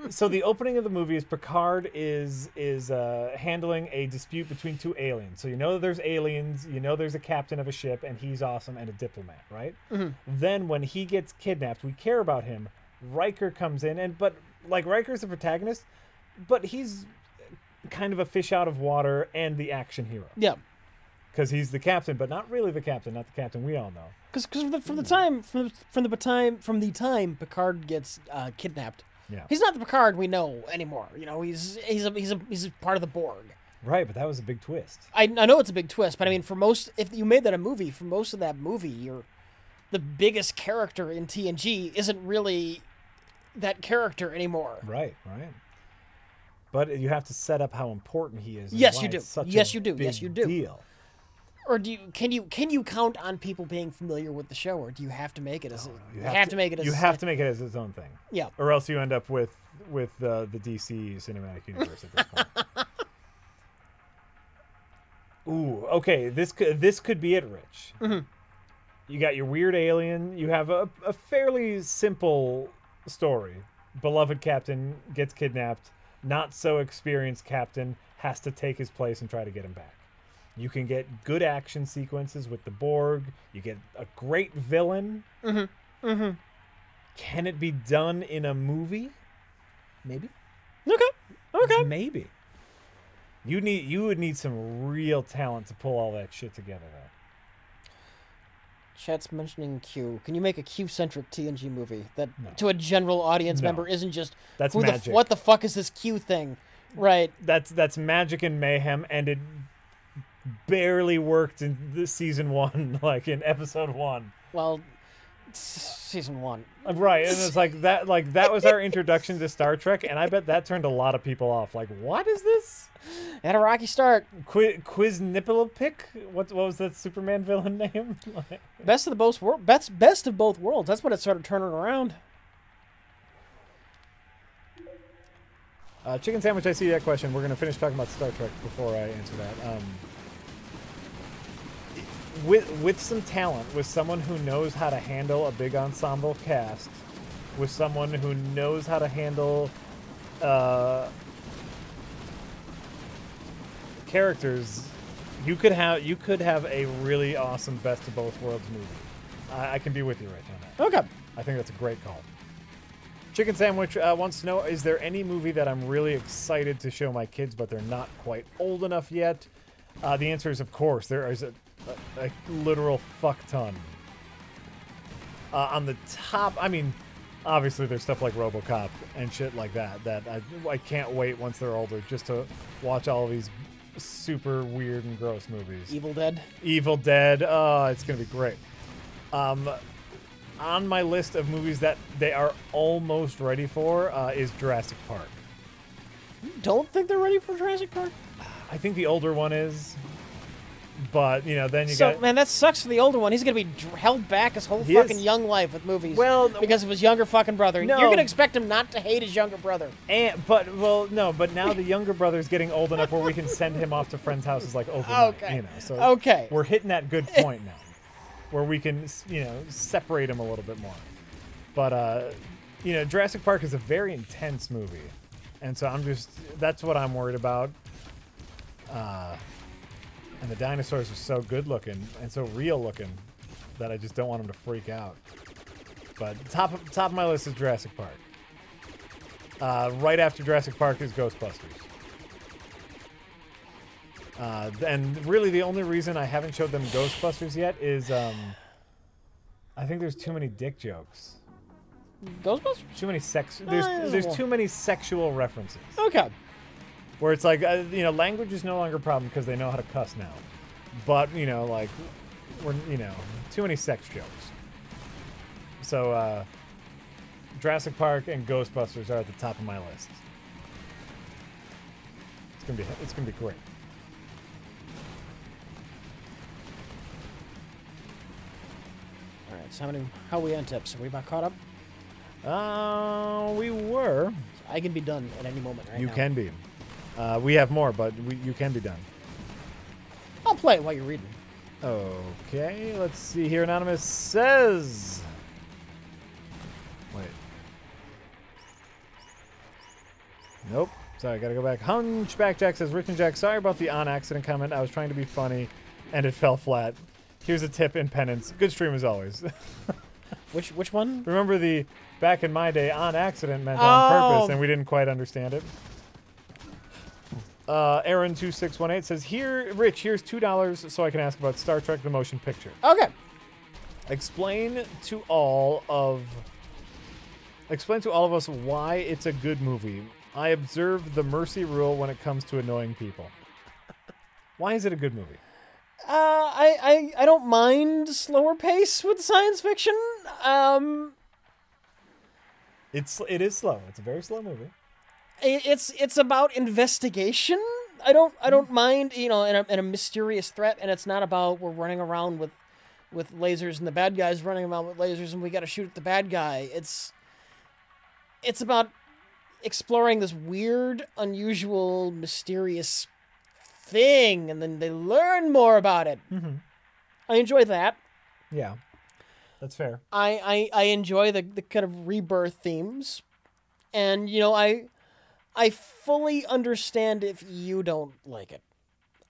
So the opening of the movie is Picard is handling a dispute between two aliens. So there's aliens, there's a captain of a ship, and he's awesome and a diplomat, right? Mm-hmm. Then when he gets kidnapped, we care about him. Riker comes in, but Riker's the protagonist, but he's kind of a fish out of water and the action hero. Yeah. Because he's the captain, but not really the captain, not the captain we all know. Because from the time Picard gets kidnapped, yeah, he's not the Picard we know anymore. He's part of the Borg. Right, but that was a big twist. I know it's a big twist, but I mean, if you made that a movie, for most of that movie, the biggest character in TNG isn't really that character anymore. Right. But you have to set up how important he is. Yes, you do. Yes, you do. Deal. Or can you count on people being familiar with the show, or do you have to make it as you have to make it as its own thing? Yeah. Or else you end up with the DC cinematic universe at this point. Ooh, okay. This could be it, Rich. Mm-hmm. You got your weird alien. You have a fairly simple story. Beloved captain gets kidnapped. Not so experienced captain has to take his place and try to get him back. You can get good action sequences with the Borg. You get a great villain. Mm-hmm. Mm-hmm. Can it be done in a movie? Maybe. Okay. Maybe. You would need some real talent to pull all that shit together, though. Chat's mentioning Q. Can you make a Q-centric TNG movie that to a general audience member isn't just that's magic. What the fuck is this Q thing? Right. That's magic and mayhem, and it barely worked in this season 1, like in episode 1. Well, Season 1. Right, and it's like that was our introduction to Star Trek, and I bet that turned a lot of people off. Like, what is this? Had a rocky start. Quiz Nipplepick? What was that Superman villain name? Best of both worlds. That's when it started turning around. Chicken Sandwich, I see that question. We're going to finish talking about Star Trek before I answer that. With some talent, with someone who knows how to handle a big ensemble cast, with someone who knows how to handle characters, you could have a really awesome Best of Both Worlds movie. I can be with you right now. Okay. I think that's a great call. Chicken Sandwich wants to know, is there any movie that I'm really excited to show my kids, but they're not quite old enough yet? The answer is, of course. There is a literal fuck ton. On the top, I mean, obviously there's stuff like RoboCop and shit like that I can't wait once they're older just to watch all of these super weird and gross movies. Evil Dead. It's gonna be great. On my list of movies that they are almost ready for is Jurassic Park. You don't think they're ready for Jurassic Park? I think the older one is, but then you So, man, that sucks for the older one. He's gonna be held back his whole fucking young life with movies. Well, because of his younger fucking brother. No. You're gonna expect him not to hate his younger brother. But now the younger brother's getting old enough where we can send him off to friends' houses like overnight. Okay. So okay. We're hitting that good point now, where we can separate him a little bit more. But Jurassic Park is a very intense movie, and so that's what I'm worried about. And the dinosaurs are so good looking and so real looking that I just don't want them to freak out. But top of my list is Jurassic Park. Right after Jurassic Park is Ghostbusters. And really the only reason I haven't showed them Ghostbusters yet is I think there's too many dick jokes. Ghostbusters? Too many there's too many sexual references. Okay. Where it's like, language is no longer a problem because they know how to cuss now. But, we're, too many sex jokes. So, Jurassic Park and Ghostbusters are at the top of my list. It's gonna be great. All right. So how are we on tips? Are we about caught up? We were. So I can be done at any moment right now. You can be. We have more, but you can be done. I'll play it while you're reading. Okay, let's see here. Anonymous says... Wait. Nope. Sorry, gotta go back. Hunchback Jack says, Rich and Jack, sorry about the on-accident comment. I was trying to be funny, and it fell flat. Here's a tip in penance. Good stream as always. Which one? Remember the back in my day on-accident meant on purpose, and we didn't quite understand it. Aaron2618 says, "Here, Rich, here's $2 so I can ask about Star Trek: The Motion Picture. Okay. Explain to all of us why it's a good movie. I observe the mercy rule when it comes to annoying people. Why is it a good movie?" I don't mind slower pace with science fiction. It is slow. It's a very slow movie. It's about investigation. I don't mind, in a mysterious threat, and it's not about we're running around with lasers and the bad guy's running around with lasers and we got to shoot at the bad guy. It's about exploring this weird, unusual, mysterious thing, and then they learn more about it. Mm-hmm. I enjoy that. Yeah, that's fair. I enjoy the kind of rebirth themes, and I fully understand if you don't like it.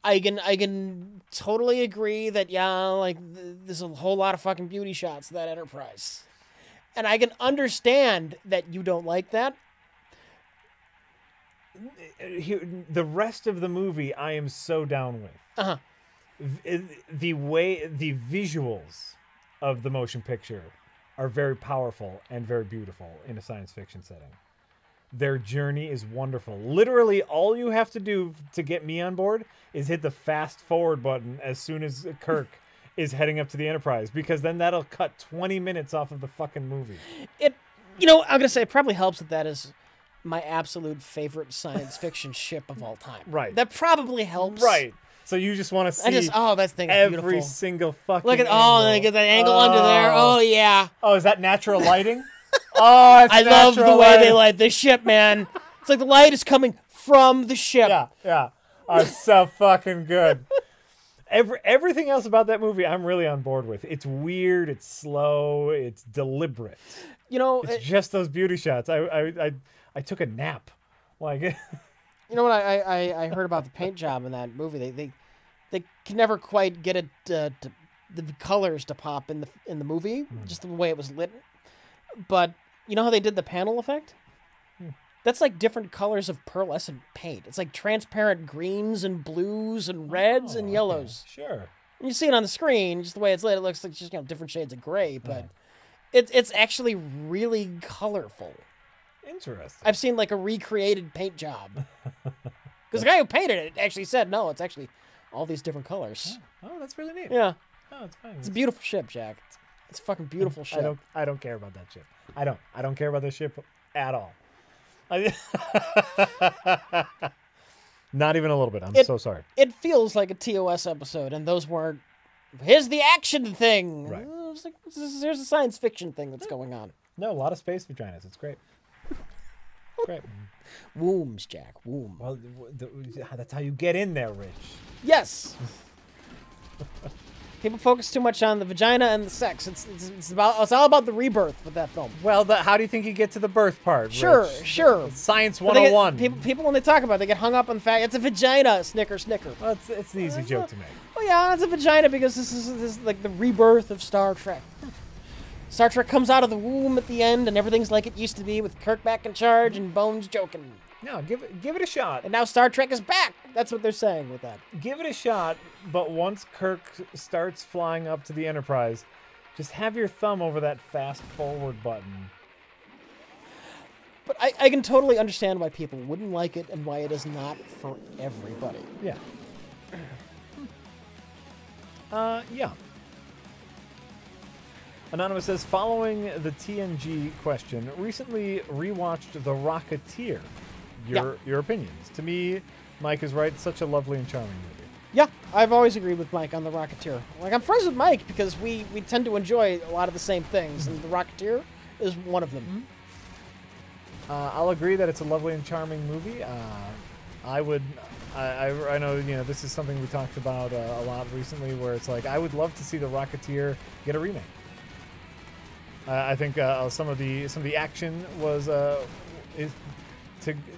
I can totally agree that there's a whole lot of fucking beauty shots to that Enterprise, and I can understand that you don't like that. The rest of the movie, I am so down with. Uh-huh. The visuals of the motion picture are very powerful and very beautiful in a science fiction setting. Their journey is wonderful. Literally, all you have to do to get me on board is hit the fast forward button as soon as Kirk is heading up to the Enterprise, because then that'll cut 20 minutes off of the fucking movie. I'm gonna say it probably helps that is my absolute favorite science fiction ship of all time. Right. That probably helps. Right. So you just want to see that thing is every beautiful. single fucking Look at angle. they get that angle under there. Oh yeah. Oh, is that natural lighting? Oh, it's I love the natural way lighting. they light this ship, man. It's like the light is coming from the ship. Yeah. Oh, it's so fucking good. Everything else about that movie, I'm really on board with. It's weird. It's slow. It's deliberate. It's just those beauty shots. I took a nap. Like, you know what I heard about the paint job in that movie? They can never quite get it the colors to pop in the movie, just the way it was lit. But you know how they did the panel effect? That's like different colors of pearlescent paint. It's like transparent greens and blues and reds and yellows. Okay. Sure. And you see it on the screen, just the way it's lit. It looks like just different shades of gray, but it's actually really colorful. Interesting. I've seen like a recreated paint job. Because the guy who painted it actually said, no, it's actually all these different colors. Oh, that's really neat. Yeah. Oh, it's fine. It's a beautiful ship, Jack. It's a fucking beautiful ship. I don't care about that ship. I don't care about this ship at all. Not even a little bit. I'm so sorry. It feels like a TOS episode, and those weren't. Here's the action thing. Right. It's like, here's a science fiction thing that's going on. No, a lot of space vaginas. It's great. Great. Wombs, Jack. Womb. Well, that's how you get in there, Rich. Yes. People focus too much on the vagina and the sex. It's all about the rebirth with that film. Well, how do you think you get to the birth part, Sure, Rich? sure. It's Science 101. People when they talk about it, they get hung up on the fact it's a vagina. Snicker. Well, it's an easy joke to make. Well, yeah, it's a vagina because this is like the rebirth of Star Trek. Star Trek comes out of the womb at the end, and everything's like it used to be with Kirk back in charge and Bones joking. No, give it a shot. And now Star Trek is back. That's what they're saying with that. Give it a shot, but once Kirk starts flying up to the Enterprise, just have your thumb over that fast forward button. But I can totally understand why people wouldn't like it and why it is not for everybody. Yeah. Yeah. Anonymous says, following the TNG question, recently rewatched The Rocketeer. Your opinions. To me, Mike is right. Such a lovely and charming movie. Yeah, I've always agreed with Mike on The Rocketeer. Like, I'm friends with Mike because we tend to enjoy a lot of the same things, and The Rocketeer is one of them. I'll agree that it's a lovely and charming movie. I know, this is something we talked about a lot recently, where it's like, I would love to see The Rocketeer get a remake. I think some of the action was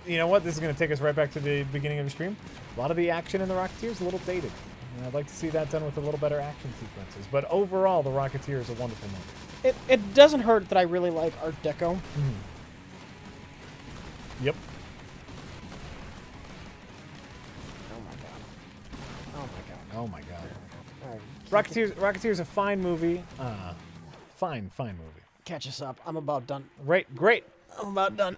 you know what? This is going to take us right back to the beginning of the stream. A lot of the action in The Rocketeer is a little dated. And I'd like to see that done with a little better action sequences. But overall, The Rocketeer is a wonderful movie. It doesn't hurt that I really like Art Deco. Mm-hmm. Yep. Oh my god. Right. Rocketeer's a fine movie. Fine movie. Catch us up. I'm about done. Right, great. I'm about done.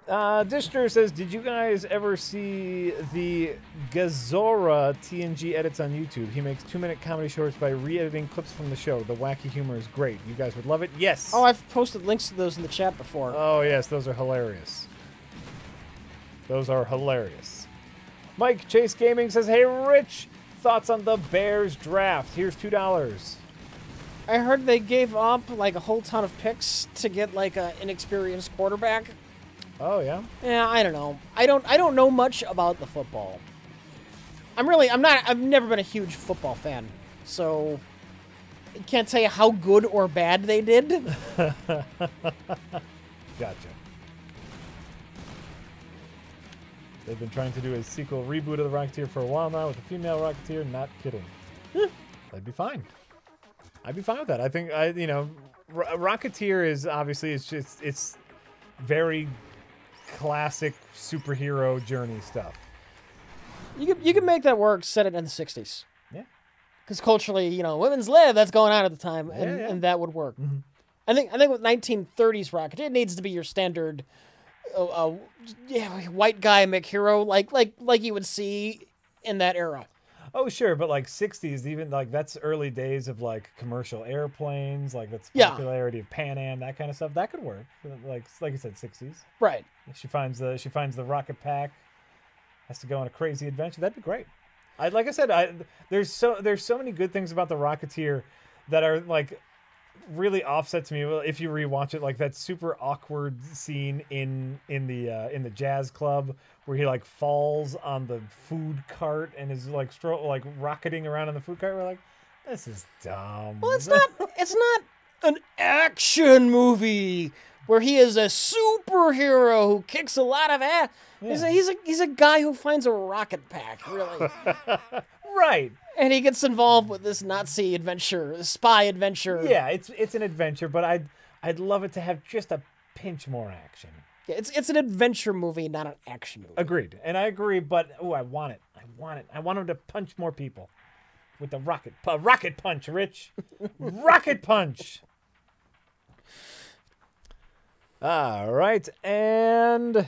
Dishter says, did you guys ever see the Gazora TNG edits on YouTube? He makes 2-minute comedy shorts by re-editing clips from the show. The wacky humor is great. You guys would love it? Yes. Oh, I've posted links to those in the chat before. Oh, yes. Those are hilarious. Those are hilarious. Mike Chase Gaming says, hey, Rich, thoughts on the Bears draft? Here's $2. I heard they gave up like a whole ton of picks to get like an inexperienced quarterback. Oh yeah. Yeah, I don't know. I don't know much about the football. I've never been a huge football fan, so I can't tell you how good or bad they did. Gotcha. They've been trying to do a sequel reboot of the Rocketeer for a while now with a female Rocketeer. Not kidding. That'd be fine. I'd be fine with that. I think Rocketeer is obviously it's very classic superhero journey stuff. You can make that work. Set it in the 60s. Yeah. Because culturally, women's lib, that's going on at the time, and that would work. Mm-hmm. I think with 1930s Rocket, it needs to be your standard white guy McHero, like you would see in that era. Oh, sure, but like 60s, even like that's early days of like commercial airplanes, like that's Yeah. popularity of Pan Am, that kind of stuff. That could work. Like you said, 60s. Right. She finds the rocket pack, has to go on a crazy adventure. That'd be great. Like I said, there's so many good things about the Rocketeer that are like really offset to me. Well, if you rewatch it, like that super awkward scene in the jazz club where he like falls on the food cart and is like rocketing around on the food cart. We're like, this is dumb. Well, it's not an action movie where he is a superhero who kicks a lot of ass. Yeah. He's a guy who finds a rocket pack, really. Right. And he gets involved with this Nazi adventure, this spy adventure. Yeah, it's an adventure, but I'd love it to have just a pinch more action. Yeah, it's an adventure movie, not an action movie. Agreed. And I agree, but I want it. I want him to punch more people with the rocket punch, Rich. Rocket punch. All right, and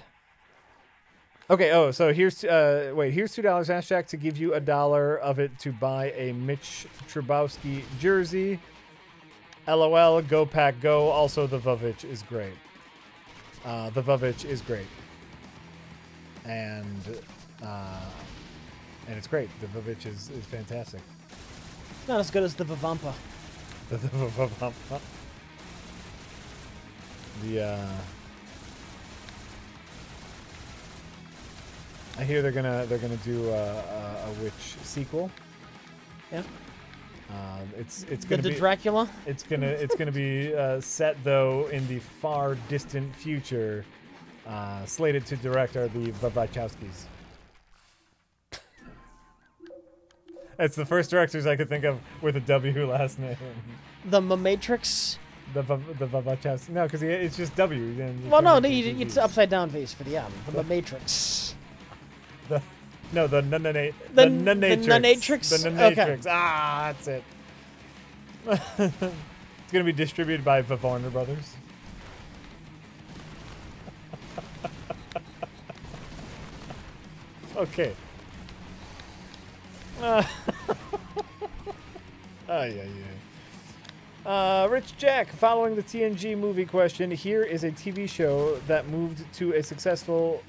okay. Oh, so here's here's $2, Ask Jack, to give you $1 of it to buy a Mitch Trubowski jersey. LOL. Go Pack Go. Also, the Vavitch is great. The Vavitch is great, and it's great. The Vavitch is fantastic. Not as good as the Vavampa. The Vavampa. I hear they're gonna do a witch sequel. Yeah. It's gonna be Dracula. It's gonna be set though in the far distant future. Slated to direct are the Wachowskis. It's the first directors I could think of with a W last name. The Matrix. The Wachowskis. No, because it's just W. Then Well, no, it's upside down face for the M. The Matrix. The Nunatrix. The Nunatrix? The Nunatrix. Okay. Ah, that's it. It's going to be distributed by the Warner Brothers. Okay. Rich Jack, following the TNG movie question, here is a TV show that moved to a successful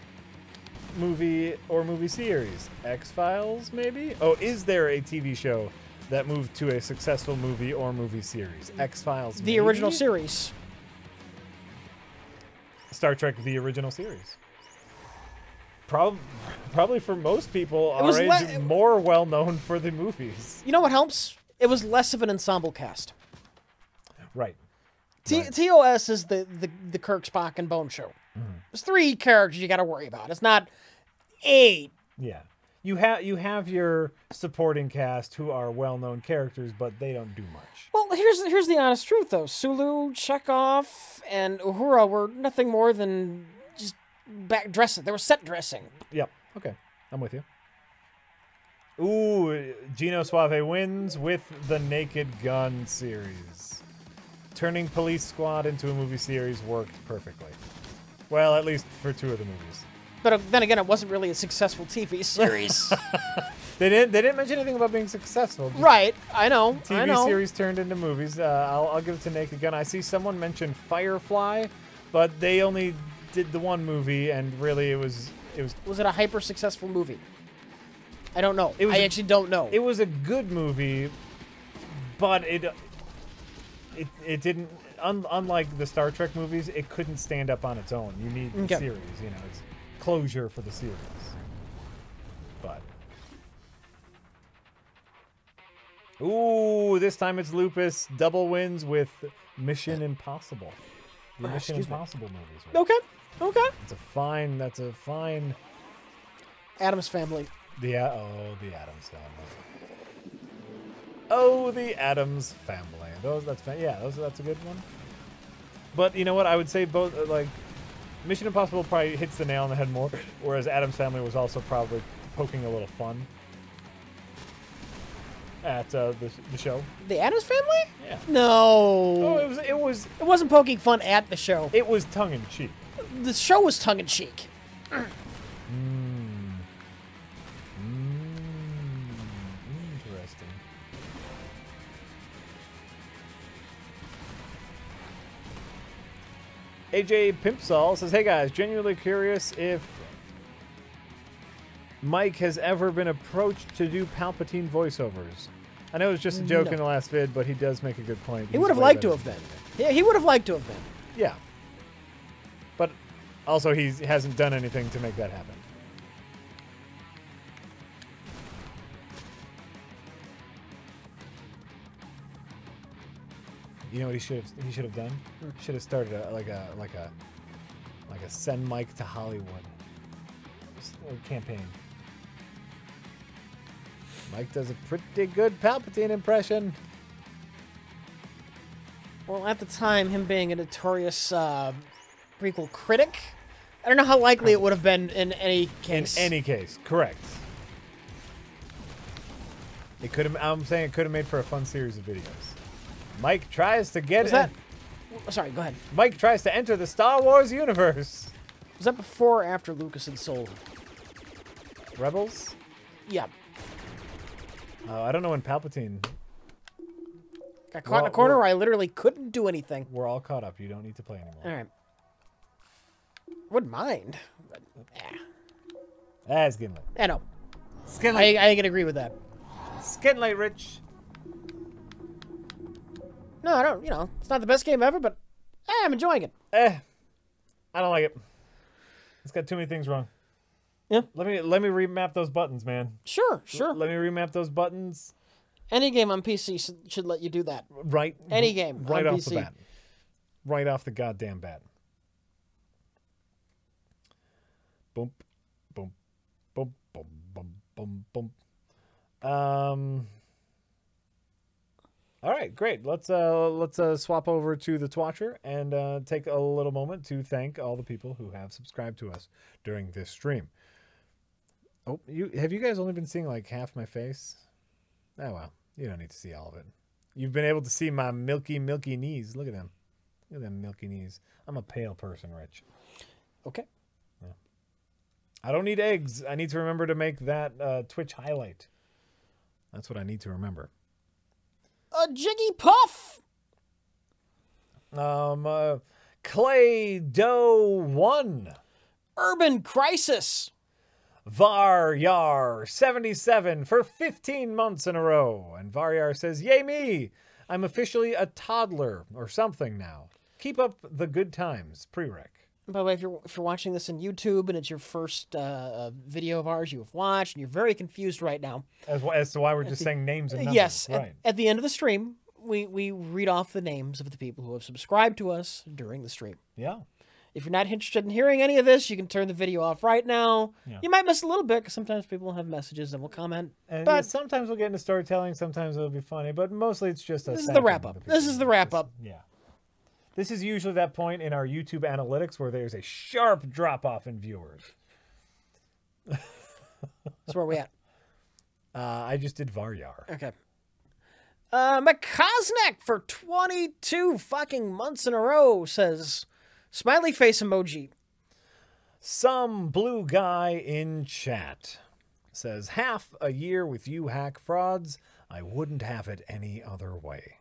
movie or movie series. X-Files, maybe? Oh, is there a TV show that moved to a successful movie or movie series? X-Files, The maybe? original series. Star Trek, the original series. Probably for most people, It was our age, more well-known for the movies. You know what helps? It was less of an ensemble cast. Right. TOS is the Kirk, Spock, and Bone show. There's 3 characters you got to worry about. It's not 8. Yeah. You have your supporting cast who are well-known characters, but they don't do much. Well, here's the honest truth, though. Sulu, Chekhov, and Uhura were nothing more than just back dressing. They were set dressing. Yep. Okay. I'm with you. Ooh, Gino Suave wins with the Naked Gun series. Turning Police Squad into a movie series worked perfectly. Well, at least for 2 of the movies. But then again, it wasn't really a successful TV series. They didn't mention anything about being successful. Just Right, I know. TV series turned into movies. I'll give it to Naked Gun. I see someone mention Firefly, but they only did the one movie, and really it was. Was it a hyper successful movie? I don't know. I actually don't know. It was a good movie, but it didn't. Unlike the Star Trek movies, it couldn't stand up on its own. You need the series. You know, it's closure for the series. But ooh, this time it's Lupus. Double wins with Mission Impossible. The Mission Impossible movies. Right? Okay. That's a fine. Addams Family. The Addams Family. Oh, the Addams Family. That's a good one. But you know what? I would say both. Like, Mission Impossible probably hits the nail on the head more, whereas Addams Family was also probably poking a little fun at the show. The Addams Family? Yeah. No. Oh, it wasn't poking fun at the show. It was tongue in cheek. The show was tongue in cheek. AJ Pimpsall says, hey guys, genuinely curious if Mike has ever been approached to do Palpatine voiceovers. I know it was just a joke in the last vid, but he does make a good point. He would have liked to have been. Yeah, he would have liked to have been. Yeah. But also he hasn't done anything to make that happen. You know what he should have done? Should have started like a send Mike to Hollywood campaign. Mike does a pretty good Palpatine impression. Well, at the time, him being a notorious prequel critic, I don't know how likely it would have been in any case. In any case, correct. It could have. I'm saying it could have made for a fun series of videos. Mike tries to get. Was that? Sorry, go ahead. Mike tries to enter the Star Wars universe. Was that before or after Lucas had sold Rebels? Yeah. I don't know when Palpatine. Got caught in a corner where I literally couldn't do anything. We're all caught up. You don't need to play anymore. All right. Wouldn't mind. But, It's getting late. I know. It's getting late. I can agree with that. It's getting late, Rich. No, I don't. You know, it's not the best game ever, but I'm enjoying it. I don't like it. It's got too many things wrong. Yeah. Let me remap those buttons, man. Sure. Let me remap those buttons. Any game on PC should let you do that. Right. Any game right on off PC. the bat. Right off the goddamn bat. Boom, boom, boom, boom, boom, boom, boom. All right, great. Let's swap over to the Twatcher and take a little moment to thank all the people who have subscribed to us during this stream. Oh, have you guys only been seeing like half my face? Oh well, you don't need to see all of it. You've been able to see my milky knees. Look at them. Look at them milky knees. I'm a pale person, Rich. Okay. Yeah. I don't need eggs. I need to remember to make that Twitch highlight. That's what I need to remember. A Jiggy Puff. Clay Doe 1. Urban Crisis. Varyar 77 for 15 months in a row. And Varyar says, yay me! I'm officially a toddler or something now. Keep up the good times. Prereq. By the way, if you're watching this on YouTube and it's your first video of ours you have watched and you're very confused right now. As to why we're just saying names and numbers. Yes. Right. At the end of the stream, we read off the names of the people who have subscribed to us during the stream. Yeah. If you're not interested in hearing any of this, you can turn the video off right now. Yeah. You might miss a little bit because sometimes people will have messages and will comment. And but yeah, sometimes we'll get into storytelling. Sometimes it'll be funny. But mostly it's just a This is the wrap-up. This is the wrap-up. Yeah. This is usually that point in our YouTube analytics where there's a sharp drop-off in viewers. So where are we at? I just did Varyar. Okay. McCosneck for 22 fucking months in a row says, smiley face emoji. Some blue guy in chat says, half a year with you hack frauds. I wouldn't have it any other way.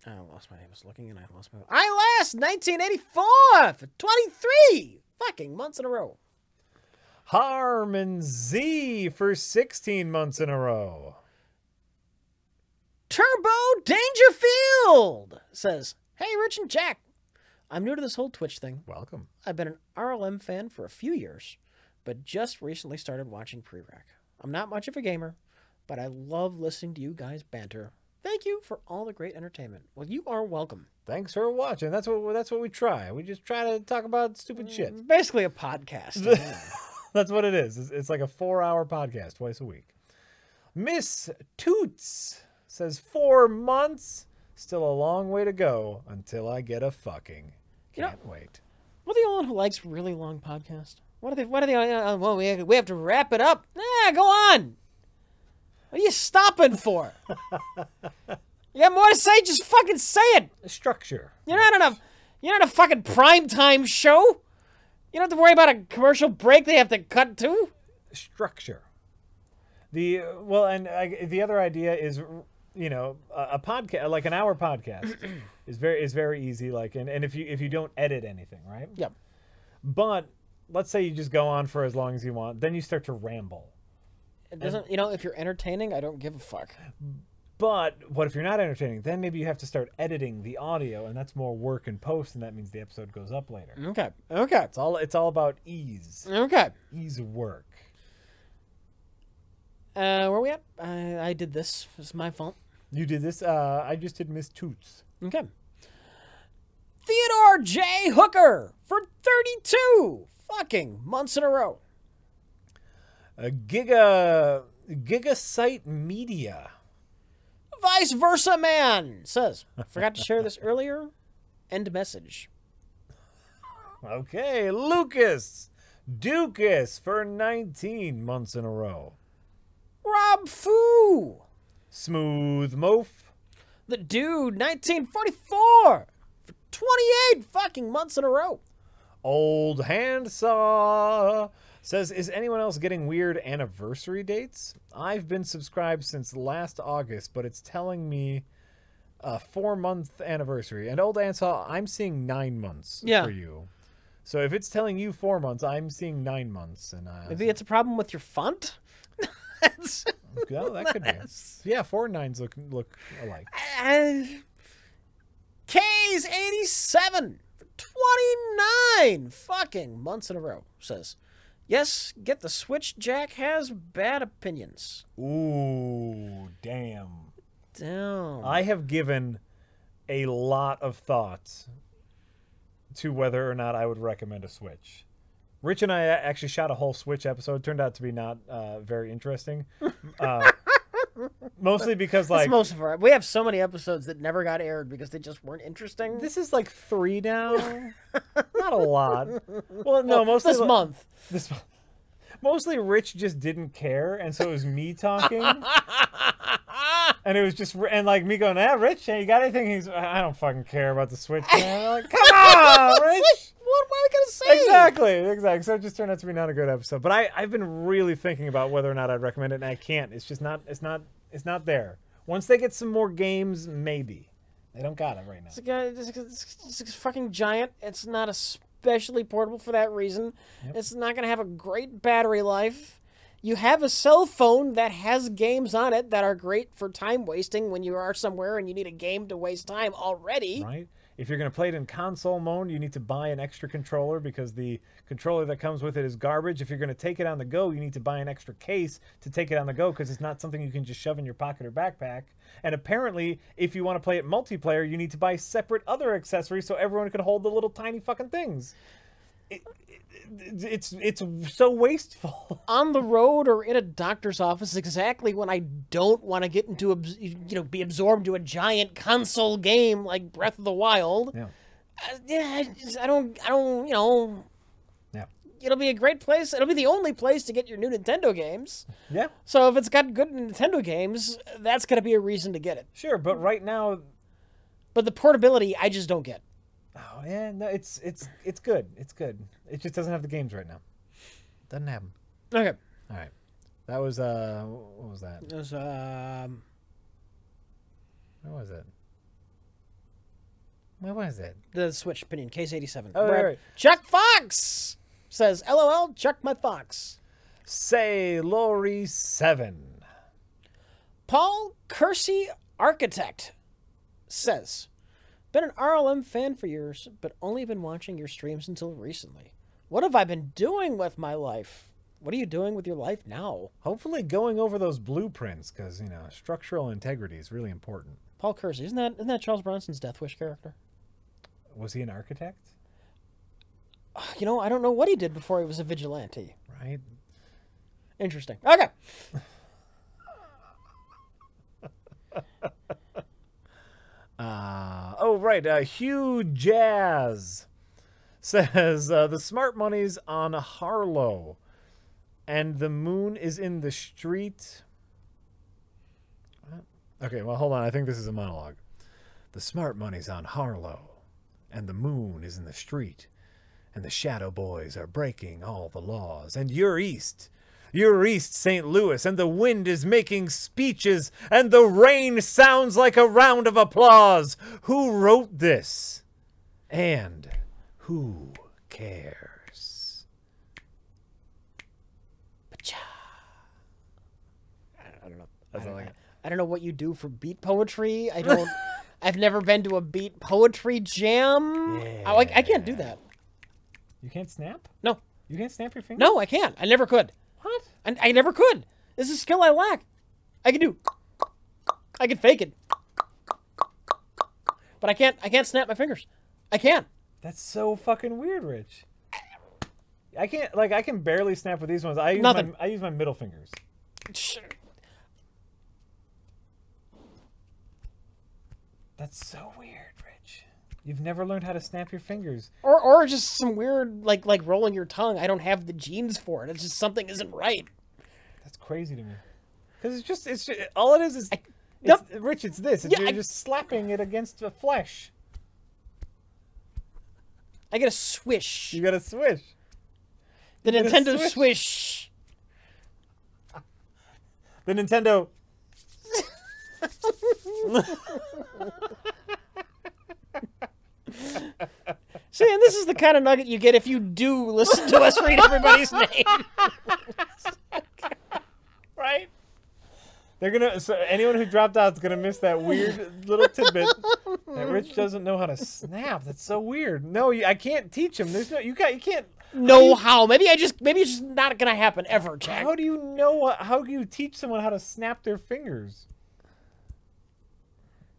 I lost my name. I was looking and I lost my... I last 1984 for 23 fucking months in a row. Harmon Z for 16 months in a row. Turbo Dangerfield says, hey, Rich and Jack. I'm new to this whole Twitch thing. Welcome. I've been an RLM fan for a few years, but just recently started watching Prereq. I'm not much of a gamer, but I love listening to you guys banter. Thank you for all the great entertainment. Well, you are welcome. Thanks for watching. That's what we try. We just try to talk about stupid shit. It's basically a podcast. That's what it is. It's like a 4-hour podcast twice a week. Miss Toots says 4 months. Still a long way to go until I get a fucking. Can't wait. What are the only one who likes really long podcasts? What are they? Well, we have to wrap it up. Nah, go on. What are you stopping for? You got more to say? Just fucking say it. Structure. You're not a fucking primetime show. You don't have to worry about a commercial break they have to cut to. Structure. The other idea is you know, a podcast, like an hour podcast is very easy. Like, and if you don't edit anything, right? Yep. But let's say you just go on for as long as you want, then you start to ramble. It doesn't, you know, if you're entertaining, I don't give a fuck. But what if you're not entertaining? Then maybe you have to start editing the audio, and that's more work in post, and that means the episode goes up later. Okay. Okay. It's all about ease. Okay. Ease of work. Where are we at? I did this. It's my fault. You did this. I just did Miss Toots. Okay. Theodore J. Hooker for 32 fucking months in a row. Gigasite Media. Vice versa man says, forgot to share this earlier. End message. Okay, Lucas Dukas for 19 months in a row. Rob Foo. Smooth Mof. The Dude 1944 for 28 fucking months in a row. Old Handsaw says, is anyone else getting weird anniversary dates? I've been subscribed since last August, but it's telling me a 4-month anniversary. And Old Handsaw, I'm seeing 9 months for you. So if it's telling you 4 months, I'm seeing 9 months. And maybe it's a problem with your font? Well, that could be. Yeah, 4 and 9s look alike. K's 87 for 29 fucking months in a row says, yes, get the Switch. Jack has bad opinions. Ooh, damn. Damn. I have given a lot of thought to whether or not I would recommend a Switch. Rich and I actually shot a whole Switch episode. Turned out to be not very interesting. Mostly because, like... That's most of our... We have so many episodes that never got aired because they just weren't interesting. This is like 3 now. Not a lot. Well, no, mostly... This month. This month. Mostly Rich just didn't care, and so it was me talking. And it was just... And, like, me going, Rich, you got anything? He's, I don't fucking care about the Switch, man. I'm like, come on, Rich! What am I going to say? Exactly. So it just turned out to be not a good episode. But I've been really thinking about whether or not I'd recommend it, and I can't. It's just not. It's not there. Once they get some more games, maybe. They don't got it right now. It's a fucking giant. It's not especially portable for that reason. Yep. It's not going to have a great battery life. You have a cell phone that has games on it that are great for time wasting when you are somewhere and you need a game to waste time already. Right. If you're going to play it in console mode, you need to buy an extra controller because the controller that comes with it is garbage. If you're going to take it on the go, you need to buy an extra case to take it on the go because it's not something you can just shove in your pocket or backpack. And apparently, if you want to play it multiplayer, you need to buy separate other accessories so everyone can hold the little tiny fucking things. It's so wasteful. On the road or in a doctor's office, exactly when I don't want to get into be absorbed into a giant console game like Breath of the Wild. Yeah. I don't. Yeah. It'll be a great place. It'll be the only place to get your new Nintendo games. Yeah. So if it's got good Nintendo games, that's gonna be a reason to get it. Sure, but right now. But the portability, I just don't get. Oh yeah, no, it's good. It's good. It just doesn't have the games right now. Doesn't have them. Okay. All right. That was what was that? It was What was it? What was it? The Switch opinion, Case 87. Oh, right. Chuck Fox says, LOL, Chuck my Fox. Say Lori 7. Paul Kersey Architect says, been an RLM fan for years, but only been watching your streams until recently. What have I been doing with my life? What are you doing with your life now? Hopefully going over those blueprints, because, structural integrity is really important. Paul Kersey, isn't that Charles Bronson's Death Wish character? Was he an architect? I don't know what he did before he was a vigilante. Right. Interesting. Okay. Hugh Jazz says the smart money's on Harlow and the moon is in the street. Okay, well, hold on. I think this is a monologue. The smart money's on Harlow and the moon is in the street and the shadow boys are breaking all the laws and you're east. You're East St. Louis, and the wind is making speeches, and the rain sounds like a round of applause. Who wrote this? And who cares? I don't know. That's all I got. I don't know what you do for beat poetry. I don't. I've never been to a beat poetry jam. Yeah. I can't do that. You can't snap? No. You can't snap your fingers? No, I can't. I never could. What? I never could. This is a skill I lack. I can do. I can fake it. But I can't snap my fingers. I can't. That's so fucking weird, Rich. I can't, like, I can barely snap with these ones. I use my middle fingers. That's so weird, Rich. You've never learned how to snap your fingers. Or just some weird, like rolling your tongue. I don't have the genes for it. It's just something isn't right. That's crazy to me. Because it's just, all it is Nope. Rich, it's this. You're just slapping it against the flesh. I get a swish. You got to swish. The You gotta Nintendo Swish. The Nintendo. See, and this is the kind of nugget you get if you do listen to us read everybody's name. Right? They're gonna. So anyone who dropped out is gonna miss that weird little tidbit that Rich doesn't know how to snap. That's so weird. No, I can't teach him. There's no. You can't. No, how? Maybe it's just not gonna happen ever, Jack. How do you know? How do you teach someone how to snap their fingers?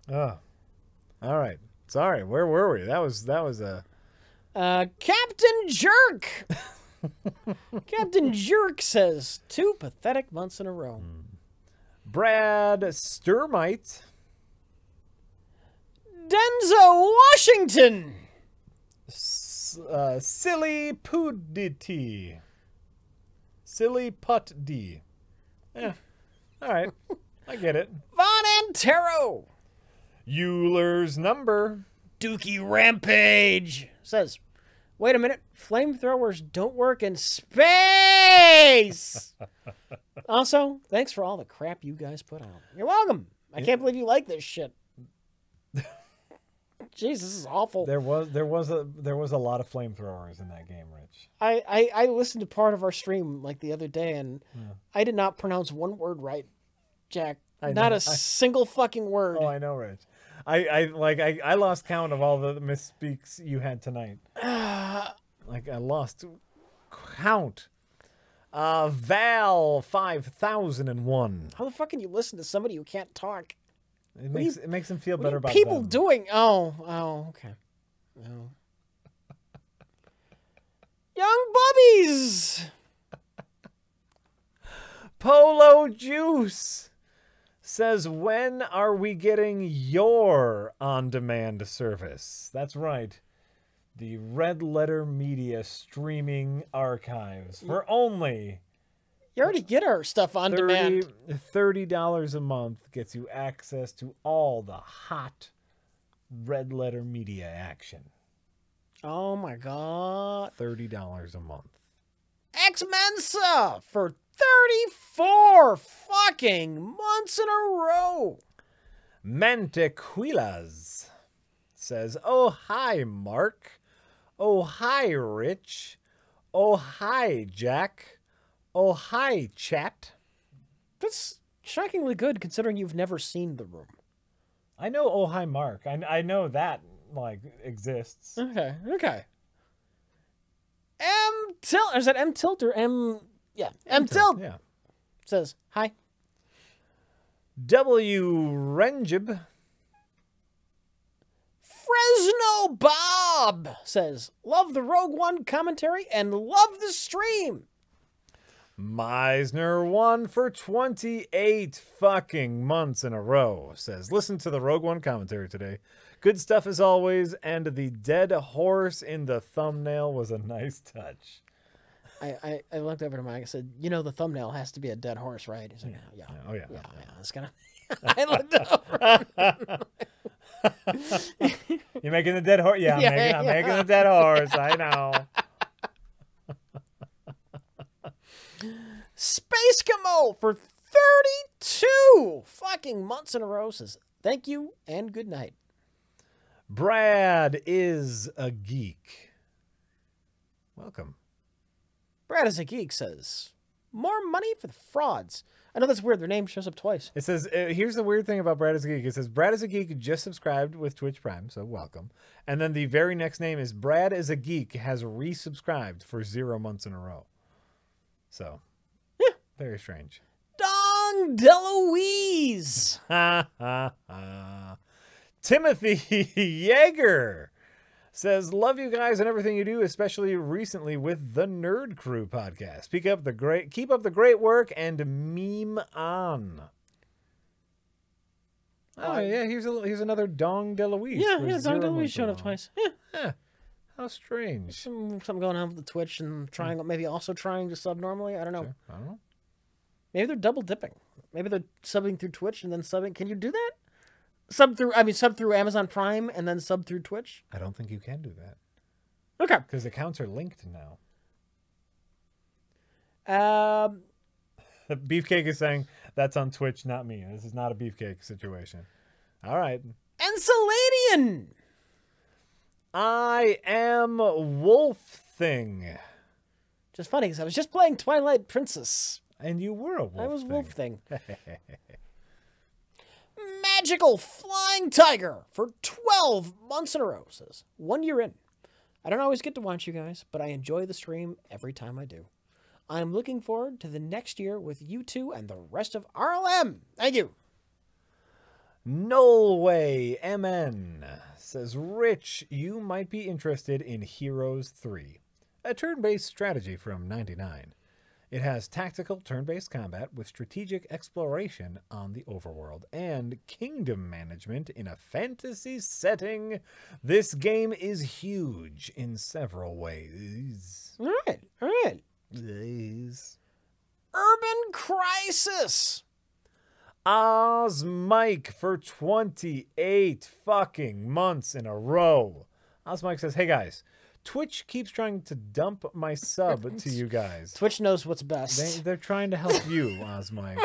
Oh, all right. Sorry. Where were we? That was a. Captain Jerk. Captain Jerk says 2 pathetic months in a row. Brad Sturmite. Denzo Washington. Silly Pudity. Silly Putt D. Yeah. All right. I get it. Von Antero. Euler's number. Dookie Rampage says, wait a minute, flamethrowers don't work in space. Also, thanks for all the crap you guys put out. You're welcome. I can't believe you like this shit. Jeez, this is awful. There was a lot of flamethrowers in that game, Rich. I listened to part of our stream like the other day, and I did not pronounce one word right, Jack. Not a single fucking word. Oh, I know, Rich. I lost count of all the misspeaks you had tonight. Like I lost count. Val 5001. How the fuck can you listen to somebody who can't talk? It makes them feel better about people them. doing. Oh, okay. Oh. Young Bubbies. Polo Juice says, when are we getting your on-demand service? That's right. The Red Letter Media streaming archives for only... You already get our stuff on demand. $30 a month gets you access to all the hot Red Letter Media action. Oh my god. $30 a month. X-Mensa for 34 fucking months in a row. Mantequilas says, oh, hi, Mark. Oh, hi, Rich. Oh, hi, Jack. Oh, hi, chat. That's shockingly good considering you've never seen the room. I know Oh, hi, Mark. I know that, like, exists. Okay. Is that M Tilt or M... Yeah, M Tilt. Yeah. Says, hi. W. Renjib. Fresno Bob says, love the Rogue One commentary and love the stream. Meisner won for 28 fucking months in a row. Says, listen to the Rogue One commentary today. Good stuff as always, and the dead horse in the thumbnail was a nice touch. I looked over to Mike and said, you know the thumbnail has to be a dead horse, right? He's like, yeah. Oh, yeah. Yeah, it's gonna... I looked over. You making the dead horse? Yeah, I'm making the dead horse. I know. Spam Eskimo for 32 fucking months in a row says, thank you and good night. Brad is a geek. Welcome. Brad is a geek says, more money for the frauds. I know that's weird. Their name shows up twice. It says, here's the weird thing about Brad is a Geek. It says, Brad is a Geek just subscribed with Twitch Prime, so welcome. And then the very next name is Brad is a Geek has resubscribed for 0 months in a row. So, yeah. Very strange. Dong DeLuise. Ha, ha, ha. Timothy Yeager says, love you guys and everything you do, especially recently with the Nerd Crew podcast. Keep up the great work and meme on. Oh yeah, here's another Dong DeLuise. Yeah, Dong DeLuise showed up twice. Yeah. How strange. Something going on with the Twitch and maybe also trying to sub normally. I don't know. Sure. I don't know. Maybe they're double dipping. Maybe they're subbing through Twitch and then subbing. Can you do that? Sub through Amazon Prime and then sub through Twitch? I don't think you can do that. Okay. Because accounts are linked now. Beefcake is saying, that's on Twitch, not me. This is not a Beefcake situation. All right. Enceladian! I am Wolf Thing. Just funny, because I was just playing Twilight Princess. And you were a Wolf Thing. I was Wolf Thing. Magical Flying Tiger for 12 months in a row says, 1 year in. I don't always get to watch you guys, but I enjoy the stream every time I do. I'm looking forward to the next year with you two and the rest of RLM. Thank you. Nolway MN says, Rich, you might be interested in Heroes 3, a turn-based strategy from '99. It has tactical turn-based combat with strategic exploration on the overworld and kingdom management in a fantasy setting. This game is huge in several ways. All right. Urban Crisis. Mike for 28 fucking months in a row. Mike says, hey guys, Twitch keeps trying to dump my sub to you guys. Twitch knows what's best. They're trying to help you, Mike.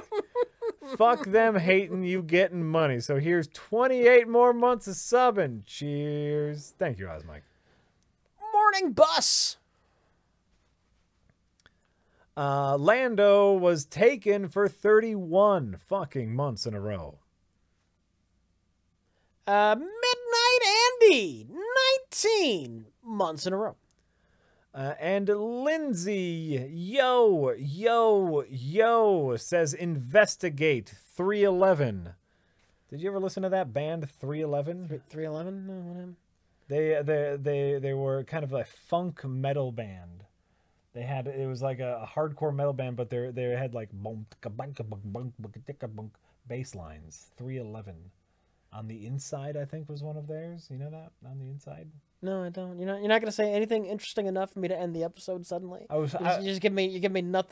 Fuck them hating you getting money. So here's 28 more months of subbing. Cheers. Thank you, Mike. Morning Bus. Lando was taken for 31 fucking months in a row. Midnight Andy, 19 months in a row. And Lindsay, yo, says investigate 311. Did you ever listen to that band 311? 311? No, whatever. They were kind of a funk metal band. It was like a hardcore metal band, but they had like bass lines. 311 on the inside, I think, was one of theirs. You know that on the inside? No, I don't. You're not gonna say anything interesting enough for me to end the episode suddenly. You give me nothing.